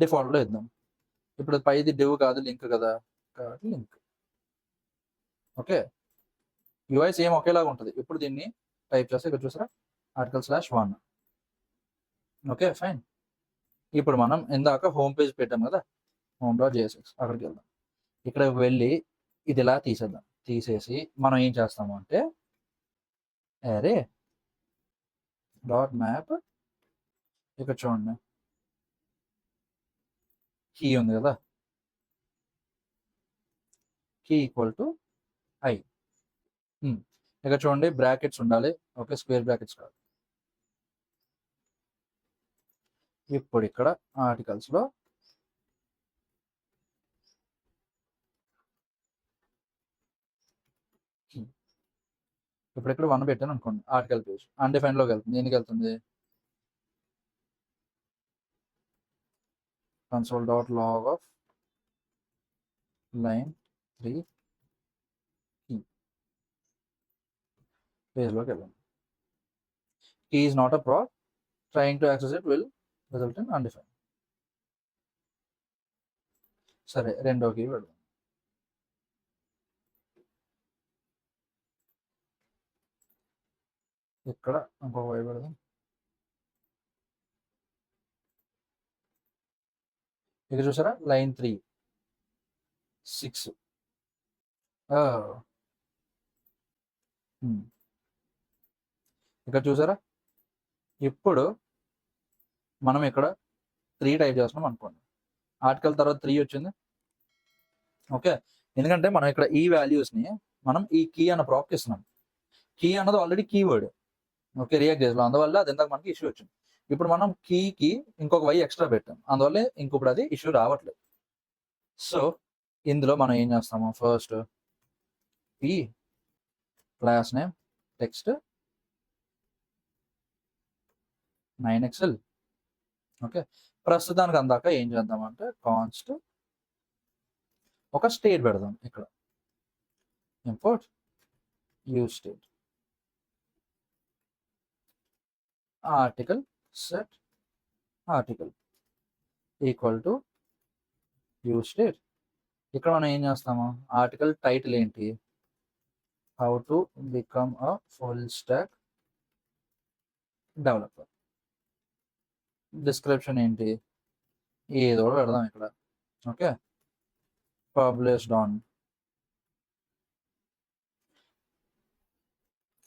డిఫాల్ట్లో ఇద్దాం. ఇప్పుడు పైది డివ్ కాదు, లింక్ కదా, కాబట్టి లింక్. ఓకే, యూఐ సేమ్ ఒకేలాగా ఉంటుంది. ఇప్పుడు దీన్ని టైప్ చేస్తే ఇక్కడ చూసారా, article/1. Okay fine. ఇప్పుడు మనం ఇందాక హోమ్ పేజ్ పెట్టాం కదా, home.jsx, అక్కడికి వెళ్దాం. ఇక్కడ వెళ్ళి ఇది ఇలా తీసేద్దాం. తీసేసి మనం ఏం చేస్తాము అంటే అరే డాట్ మ్యాప్, ఇక్కడ చూడండి కీ ఉంది కదా, కీ ఈక్వల్ టు ఐ. ఇక్కడ చూడండి బ్రాకెట్స్ ఉండాలి. ఓకే, స్క్వేర్ బ్రాకెట్స్ కాదు. ఇప్పుడు ఇక్కడ ఆర్టికల్స్లో ఇప్పుడు ఇక్కడ 1 పెట్టాను అనుకోండి, ఆర్టికల్ పేజ్ అన్డిఫైన్డ్లోకి వెళ్తుంది. ఎందుకు వెళ్తుంది? console.log of line 3 key పేజ్లోకి వెళ్ళండి. key is not a prop, trying to access it will result in undefined. సరే, రెండో కీ పెడదాం. ఇక్కడ ఇంకొక వైపు పెడదాం. ఇక్కడ చూసారా, లైన్ 3 6. ఇక్కడ చూసారా, ఇప్పుడు మనం ఇక్కడ 3 టైప్ చేస్తున్నాం అనుకోండి. ఆర్టికల్ తర్వాత 3 వచ్చింది. ఓకే, ఎందుకంటే మనం ఇక్కడ ఈ వాల్యూస్ని మనం ఈ కీ అన్న ప్రాప్కి ఇస్తున్నాం. కీ అన్నది ఆల్రెడీ కీవర్డ్. ఓకే, రియాక్ట్ చేసాం, అందువల్ల అది ఇందాక మనకి ఇష్యూ వచ్చింది. ఇప్పుడు మనం కీకి ఇంకొక వై ఎక్స్ట్రా పెట్టాం, అందువల్ల ఇంకొకటి అది ఇష్యూ రావట్లేదు. సో ఇందులో మనం ఏం చేస్తాము, first P class name text 9xl. Okay, ప్రస్తుతానికి అందాక ఏం చేద్దామంటే కాన్స్ట్ ఒక స్టేట్ పెడదాం. ఇక్కడ import use state article set article equal to use state. ఇక్కడ మనం ఏం చేస్తాము, ఆర్టికల్ టైటిల్ ఏంటి, how to become a full stack developer. Description ఏంటి, ఏదో పెడదాం ఇక్కడ. ఓకే, పబ్లిష్డ్ ఆన్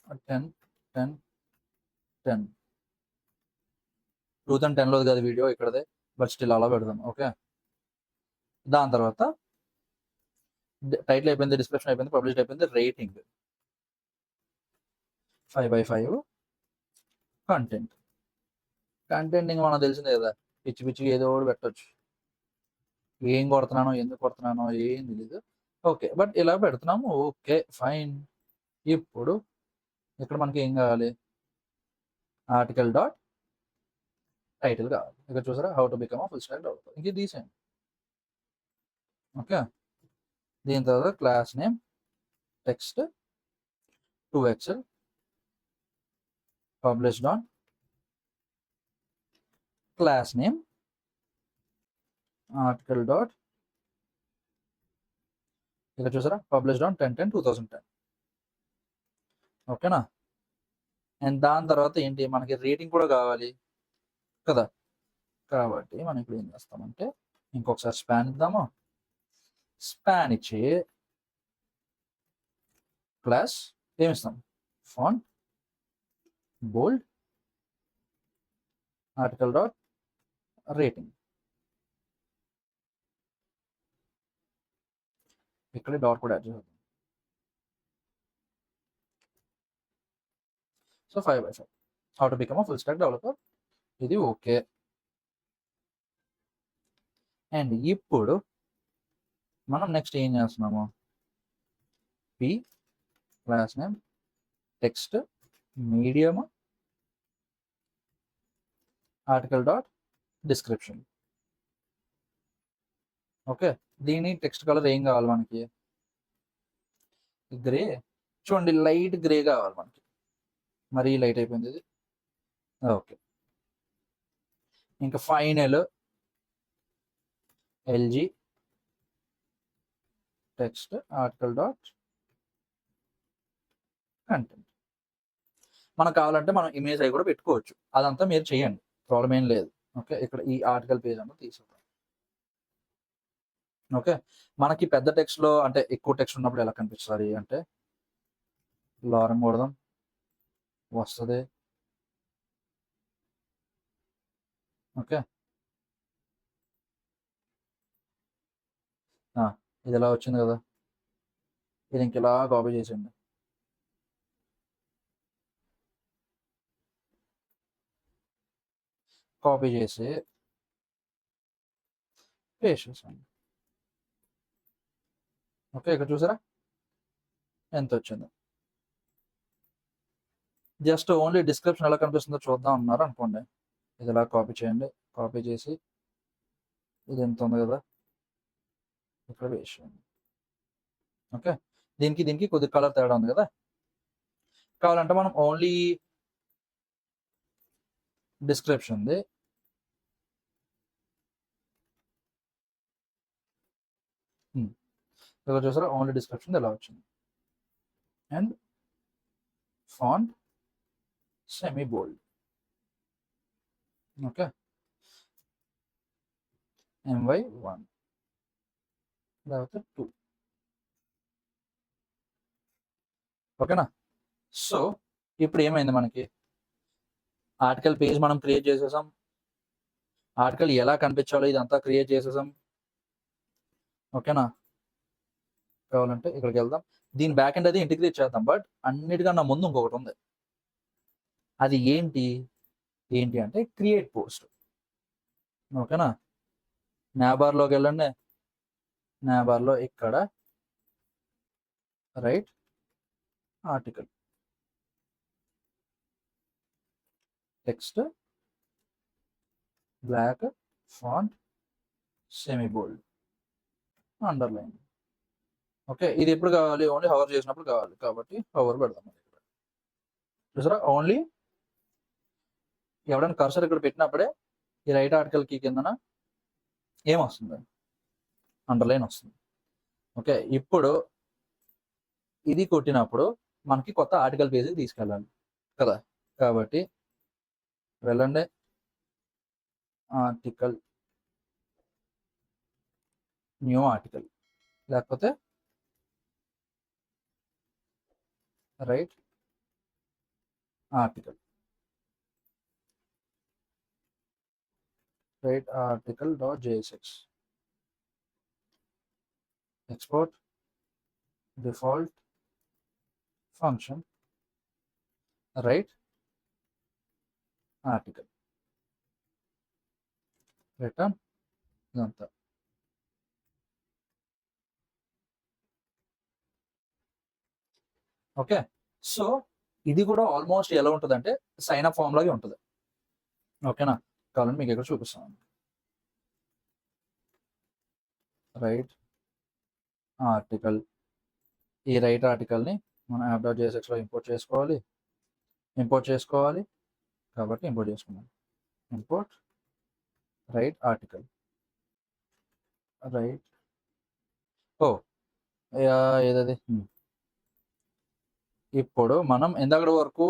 10 10 10 2010లోది కాదు వీడియో ఇక్కడదే, బట్ స్టిల్ అలా పెడదాం. ఓకే, దాని తర్వాత టైటిల్ అయిపోయింది, డిస్క్రిప్షన్ అయిపోయింది, పబ్లిష్ అయిపోయింది, రేటింగ్ 5/5. కంటెంట్ ఇంకా మనకు తెలిసిందే కదా, పిచ్చి పిచ్చిగా ఏదో ఒకటి పెట్టచ్చు. ఏం కొడుతున్నానో ఎందుకు కొడుతున్నానో ఏం తెలీదు. ఓకే, బట్ ఇలా పెడుతున్నాము. Okay fine. ఇప్పుడు ఇక్కడ మనకి ఏం కావాలి, ఆర్టికల్ డాట్ టైటిల్ కావాలి. ఇక్కడ చూసారా, how to become full stack developer. ఇంక తీసేయండి. ఓకే, దీని తర్వాత class name text 2xl published on class name article dot, ఇక్కడ చూసారా, పబ్లిష్డ్ ఆన్ 10/10/2010. ఓకేనా, అండ్ దాని తర్వాత ఏంటి, మనకి రేటింగ్ కూడా కావాలి కదా, కాబట్టి మనం ఇప్పుడు ఏం చేస్తామంటే ఇంకొకసారి స్పాన్ ఇద్దాము. స్పాన్ ఇచ్చి క్లాస్ ఏమిస్తాం, ఫాంట్ బోల్డ్ ఆర్టికల్ డాట్ రేటింగ్. ఇక్కడ డాట్ కూడా యాడ్ చేద్దాం. So 5/5 how to become full stack developer. ఇది ఓకే. అండ్ ఇప్పుడు మనం నెక్స్ట్ ఏం చేస్తున్నాము, P class name text medium article dot description. Okay, దీని టెక్స్ట్ కలర్ ఏం కావాలి మనకి, గ్రే. చూడండి, లైట్ గ్రే కావాలి మనకి, మరీ లైట్ అయిపోయింది ఇది. ఓకే, ఇంకా final LG text article dot content. మనకు కావాలంటే మనం ఇమేజ్ అవి కూడా పెట్టుకోవచ్చు, అదంతా మీరు చేయండి, ప్రాబ్లం ఏం లేదు. ఓకే, ఇక్కడ ఈ ఆర్టికల్ పేజ్ అన్న తీసుకుందాం. ఓకే, మనకి పెద్ద టెక్స్ట్లో అంటే ఎక్కువ టెక్స్ట్ ఉన్నప్పుడు ఎలా కనిపిస్తుంది అంటే, లారం కొడదాం వస్తుంది. ఓకే, ఇది ఎలా వచ్చింది కదా, ఇది ఇంక ఇలా కాపీ చేసేయండి. కాపీ చేసి పేస్ట్ చేసాను. ఓకే, ఇక్కడ చూసారా ఎంత వచ్చిందో. జస్ట్ ఓన్లీ డిస్క్రిప్షన్ ఎలా కనిపిస్తుందో చూద్దాం అన్నారు అనుకోండి, ఇది ఇలా కాపీ చేయండి. కాపీ చేసి ఇది ఎంత ఉంది కదా ఇక్కడ వేస్ట్ చేయండి. ఓకే, దీనికి కొద్ది కలర్ తేడా ఉంది కదా, కావాలంటే మనం ఓన్లీ డిస్క్రిప్షన్ది ఇక్కడ చూసారా, ఓన్లీ డిస్క్రిప్షన్ ఎలా వచ్చింది. And font semi bold. Okay, MY1 లేకపోతే 2. ఓకేనా, సో ఇప్పుడు ఏమైంది, మనకి ఆర్టికల్ పేజ్ మనం క్రియేట్ చేసేసాం, ఆర్టికల్ ఎలా కనిపించాలో ఇదంతా క్రియేట్ చేసేసాం. ఓకేనా, కావాలంటే ఇక్కడికి వెళ్దాం, దీని బ్యాక్ ఎండ్ అది ఇంటిగ్రేట్ చేద్దాం. బట్ అన్నిటికన్నా ముందు ఇంకొకటి ఉంది, అది ఏంటి అంటే క్రియేట్ పోస్ట్. ఓకేనా, నాబార్లోకి వెళ్ళండి. నాబార్లో ఇక్కడ right article text black font semi bold underline. Okay, ఇది ఎప్పుడు కావాలి, ఓన్లీ హవర్ చేసినప్పుడు కావాలి, కాబట్టి హవర్ పెడదాం. చూసారా, ఓన్లీ ఎవరైనా కర్సర్ ఇక్కడ పెట్టినప్పుడే ఈ రైట్ ఆర్టికల్ కీ కిందన ఏమొస్తుంది, అండర్లైన్ వస్తుంది. ఓకే, ఇప్పుడు ఇది కొట్టినప్పుడు మనకి కొత్త ఆర్టికల్ పేజీకి తీసుకెళ్ళాలి కదా, కాబట్టి వెళ్ళండి, ఆర్టికల్ న్యూ ఆర్టికల్ లేకపోతే right article, right article dot JSX, export default function right article, return ఇదంతా. ఓకే, సో ఇది కూడా ఆల్మోస్ట్ ఎలా ఉంటుంది అంటే సైన్ అప్ ఫామ్ లాగే ఉంటుంది. ఓకేనా, కావాలంటే మీకు ఇక్కడ చూపిస్తాను. రైట్ ఆర్టికల్, ఈ రైట్ ఆర్టికల్ని మనం యాప్ డాట్ జేఎస్ఎక్స్లో ఇంపోర్ట్ చేసుకోవాలి కాబట్టి ఇంపోర్ట్ చేసుకున్నాం. ఇంపోర్ట్ రైట్ ఆర్టికల్, రైట్ ఏదది. ఇప్పుడు మనం ఎందక్కడ వరకు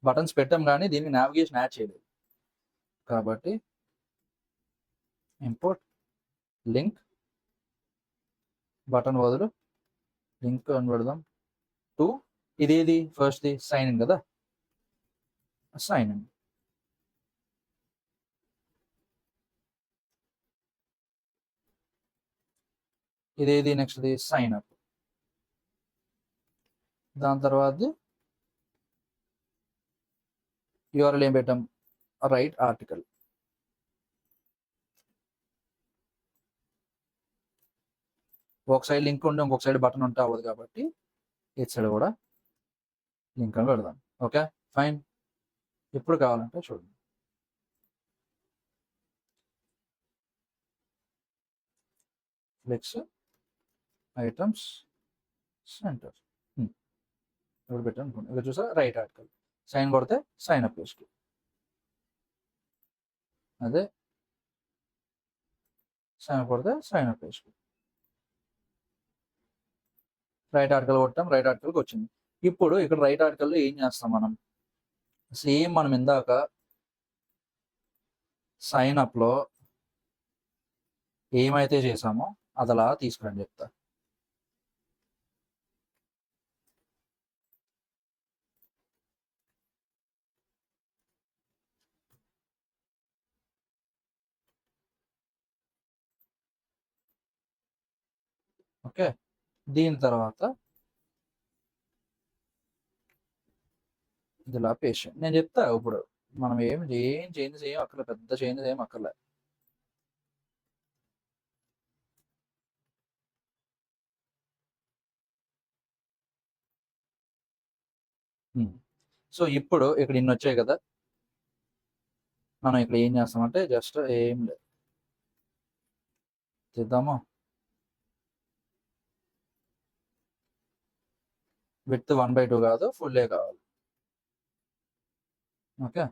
బటన్స్ పెట్టాం కానీ దీనికి నావిగేషన్ యాడ్ చేయలేదు కాబట్టి ఇంపోర్ట్ లింక్, బటన్ బదులు లింక్ అని పెడదాం టు, ఇదేది ఫస్ట్ది సైన్ ఇన్ కదా, సైన్ ఇన్. ఇదేది నెక్స్ట్ది సైన్ అప్. దాని తర్వాత యూఆర్ఎల్ ఏం పెట్టాం, రైట్ ఆర్టికల్. ఒక సైడ్ లింక్ ఉంటే ఇంకొక సైడ్ బటన్ ఉంటే అవ్వదు కాబట్టి ఇటు సైడ్ కూడా లింక్ అని పెడదాం. Okay fine. ఇప్పుడు కావాలంటే చూడండి, ఫ్లెక్స్ ఐటమ్స్ సెంటర్ ఇప్పుడు పెట్టాను అనుకోండి. ఇక్కడ చూసా రైట్ ఆర్టికల్, సైన్ కొడితే సైన్ అప్ చేసుకో, అదే సైన్ అప్ కొడితే సైన్ అప్ చేసుకో. రైట్ ఆర్టికల్ కొట్టాం, రైట్ ఆర్టికల్కి వచ్చింది. ఇప్పుడు ఇక్కడ రైట్ ఆర్టికల్లో ఏం చేస్తాం మనం, సేమ్ మనం ఇందాక సైన్ అప్లో ఏమైతే చేసామో అదలా తీసుకురండి చెప్తా. ఓకే, దీని తర్వాత ఇదిలా పేషెంట్ నేను చెప్తా. ఇప్పుడు మనం ఏం చేంజెస్ ఏం అక్కర్లేదు, పెద్ద చేంజెస్ ఏం అక్కర్లేదు. సో ఇప్పుడు ఇక్కడ ఇన్ని వచ్చాయి కదా, మనం ఇక్కడ ఏం చేస్తామంటే జస్ట్ ఏం లేదు చేద్దాము. విత్ 1/2 కాదు, ఫుల్లే కావాలి. ఓకే,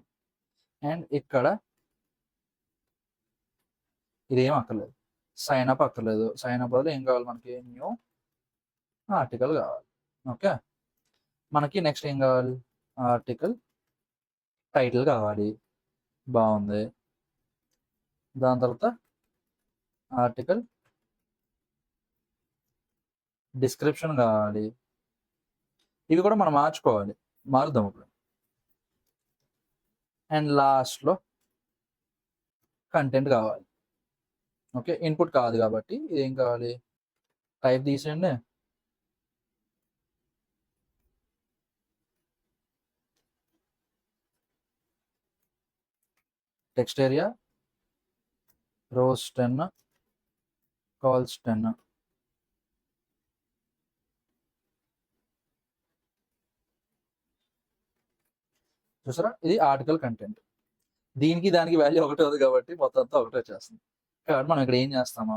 అండ్ ఇక్కడ ఇదేం అక్కర్లేదు, సైన్ అప్ అక్కర్లేదు. సైన్ అప్ వల్ల ఏం కావాలి మనకి, న్యూ ఆర్టికల్ కావాలి. ఓకే, మనకి నెక్స్ట్ ఏం కావాలి, ఆర్టికల్ టైటిల్ కావాలి. బాగుంది. దాని తర్వాత ఆర్టికల్ డిస్క్రిప్షన్ కావాలి. ఇవి కూడా మనం మార్చుకోవాలి, మారుద్దాం ఇప్పుడు. అండ్ లాస్ట్లో కంటెంట్ కావాలి. ఓకే, ఇన్పుట్ కాదు కాబట్టి ఇదేం కావాలి, టైప్ తీసేయండి. Text area rows 10, cols 10. చూసారా, ఇది ఆర్టికల్ కంటెంట్. దీనికి దానికి వాల్యూ ఒకటే ఉంది కాబట్టి మొత్తం అంతా ఒకటే వచ్చేస్తుంది. కాబట్టి మనం ఇక్కడ ఏం చేస్తామా,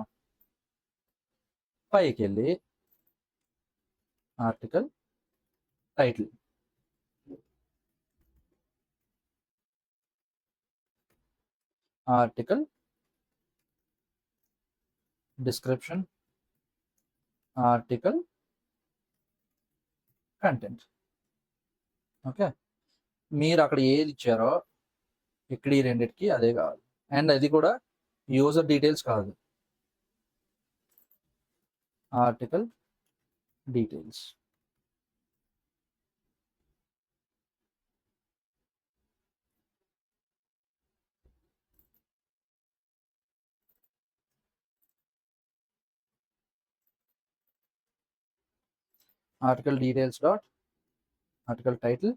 పైకి వెళ్ళి article title, article description, article content. Okay, మీరు అక్కడ ఏది ఇచ్చారో ఇక్కడ ఈ రెండింటికి అదే కావాలి. అండ్ అది కూడా యూజర్ డీటెయిల్స్ కాదు, article details. Article details dot article title,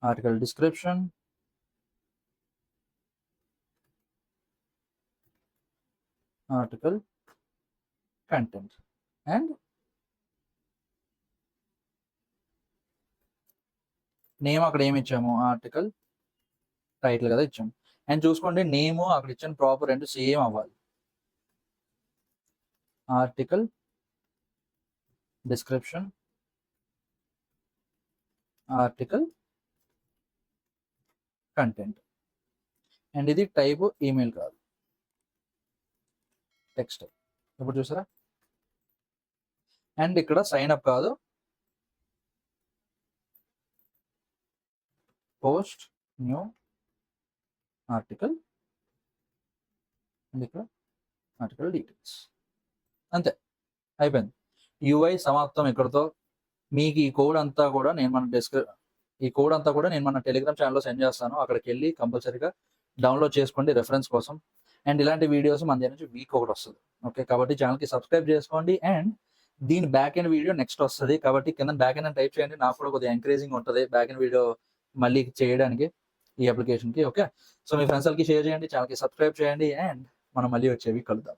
article description, article content and name అక్కడ ఏమి ఇచ్చాము, ఆర్టికల్ టైటిల్ కదా ఇచ్చాము. అండ్ చూసుకోండి నేమ్ అక్కడ ఇచ్చిన ప్రాపర్ రెండు సేమ్ అవ్వాలి. Article description, article content. And ఇది టైప్ ఈమెయిల్ కాదు, టెక్స్ట్. ఇప్పుడు చూసారా. అండ్ ఇక్కడ సైన్ అప్ కాదు, పోస్ట్ న్యూ ఆర్టికల్, అండ్ ఇక్కడ ఆర్టికల్ డీటెయిల్స్. అంతే, అయిపోయింది. యూఐ సమాప్తం ఇక్కడతో. మీకు ఈ కోడ్ అంతా కూడా నేను మన టెలిగ్రామ్ ఛానల్లో సెండ్ చేస్తాను. అక్కడికి వెళ్ళి కంపల్సరీగా డౌన్లోడ్ చేసుకోండి రెఫరెన్స్ కోసం. అండ్ ఇలాంటి వీడియోస్ మన దగ్గర నుంచి వీక్ ఒకటి వస్తుంది. ఓకే, కాబట్టి ఛానల్కి సబ్స్క్రైబ్ చేసుకోండి. అండ్ దీని బ్యాక్ ఎండ్ వీడియో నెక్స్ట్ వస్తుంది, కాబట్టి కింద బ్యాక్ ఎండ్ అని టైప్ చేయండి. నాకు కూడా కొద్దిగా ఎంకరేజింగ్ ఉంటుంది బ్యాక్ ఎండ్ వీడియో మళ్ళీ చేయడానికి ఈ అప్లికేషన్కి. ఓకే, సో మీ ఫ్రెండ్స్కి షేర్ చేయండి, ఛానల్కి సబ్స్క్రైబ్ చేయండి. అండ్ మనం మళ్ళీ వచ్చేవి కలుద్దాం.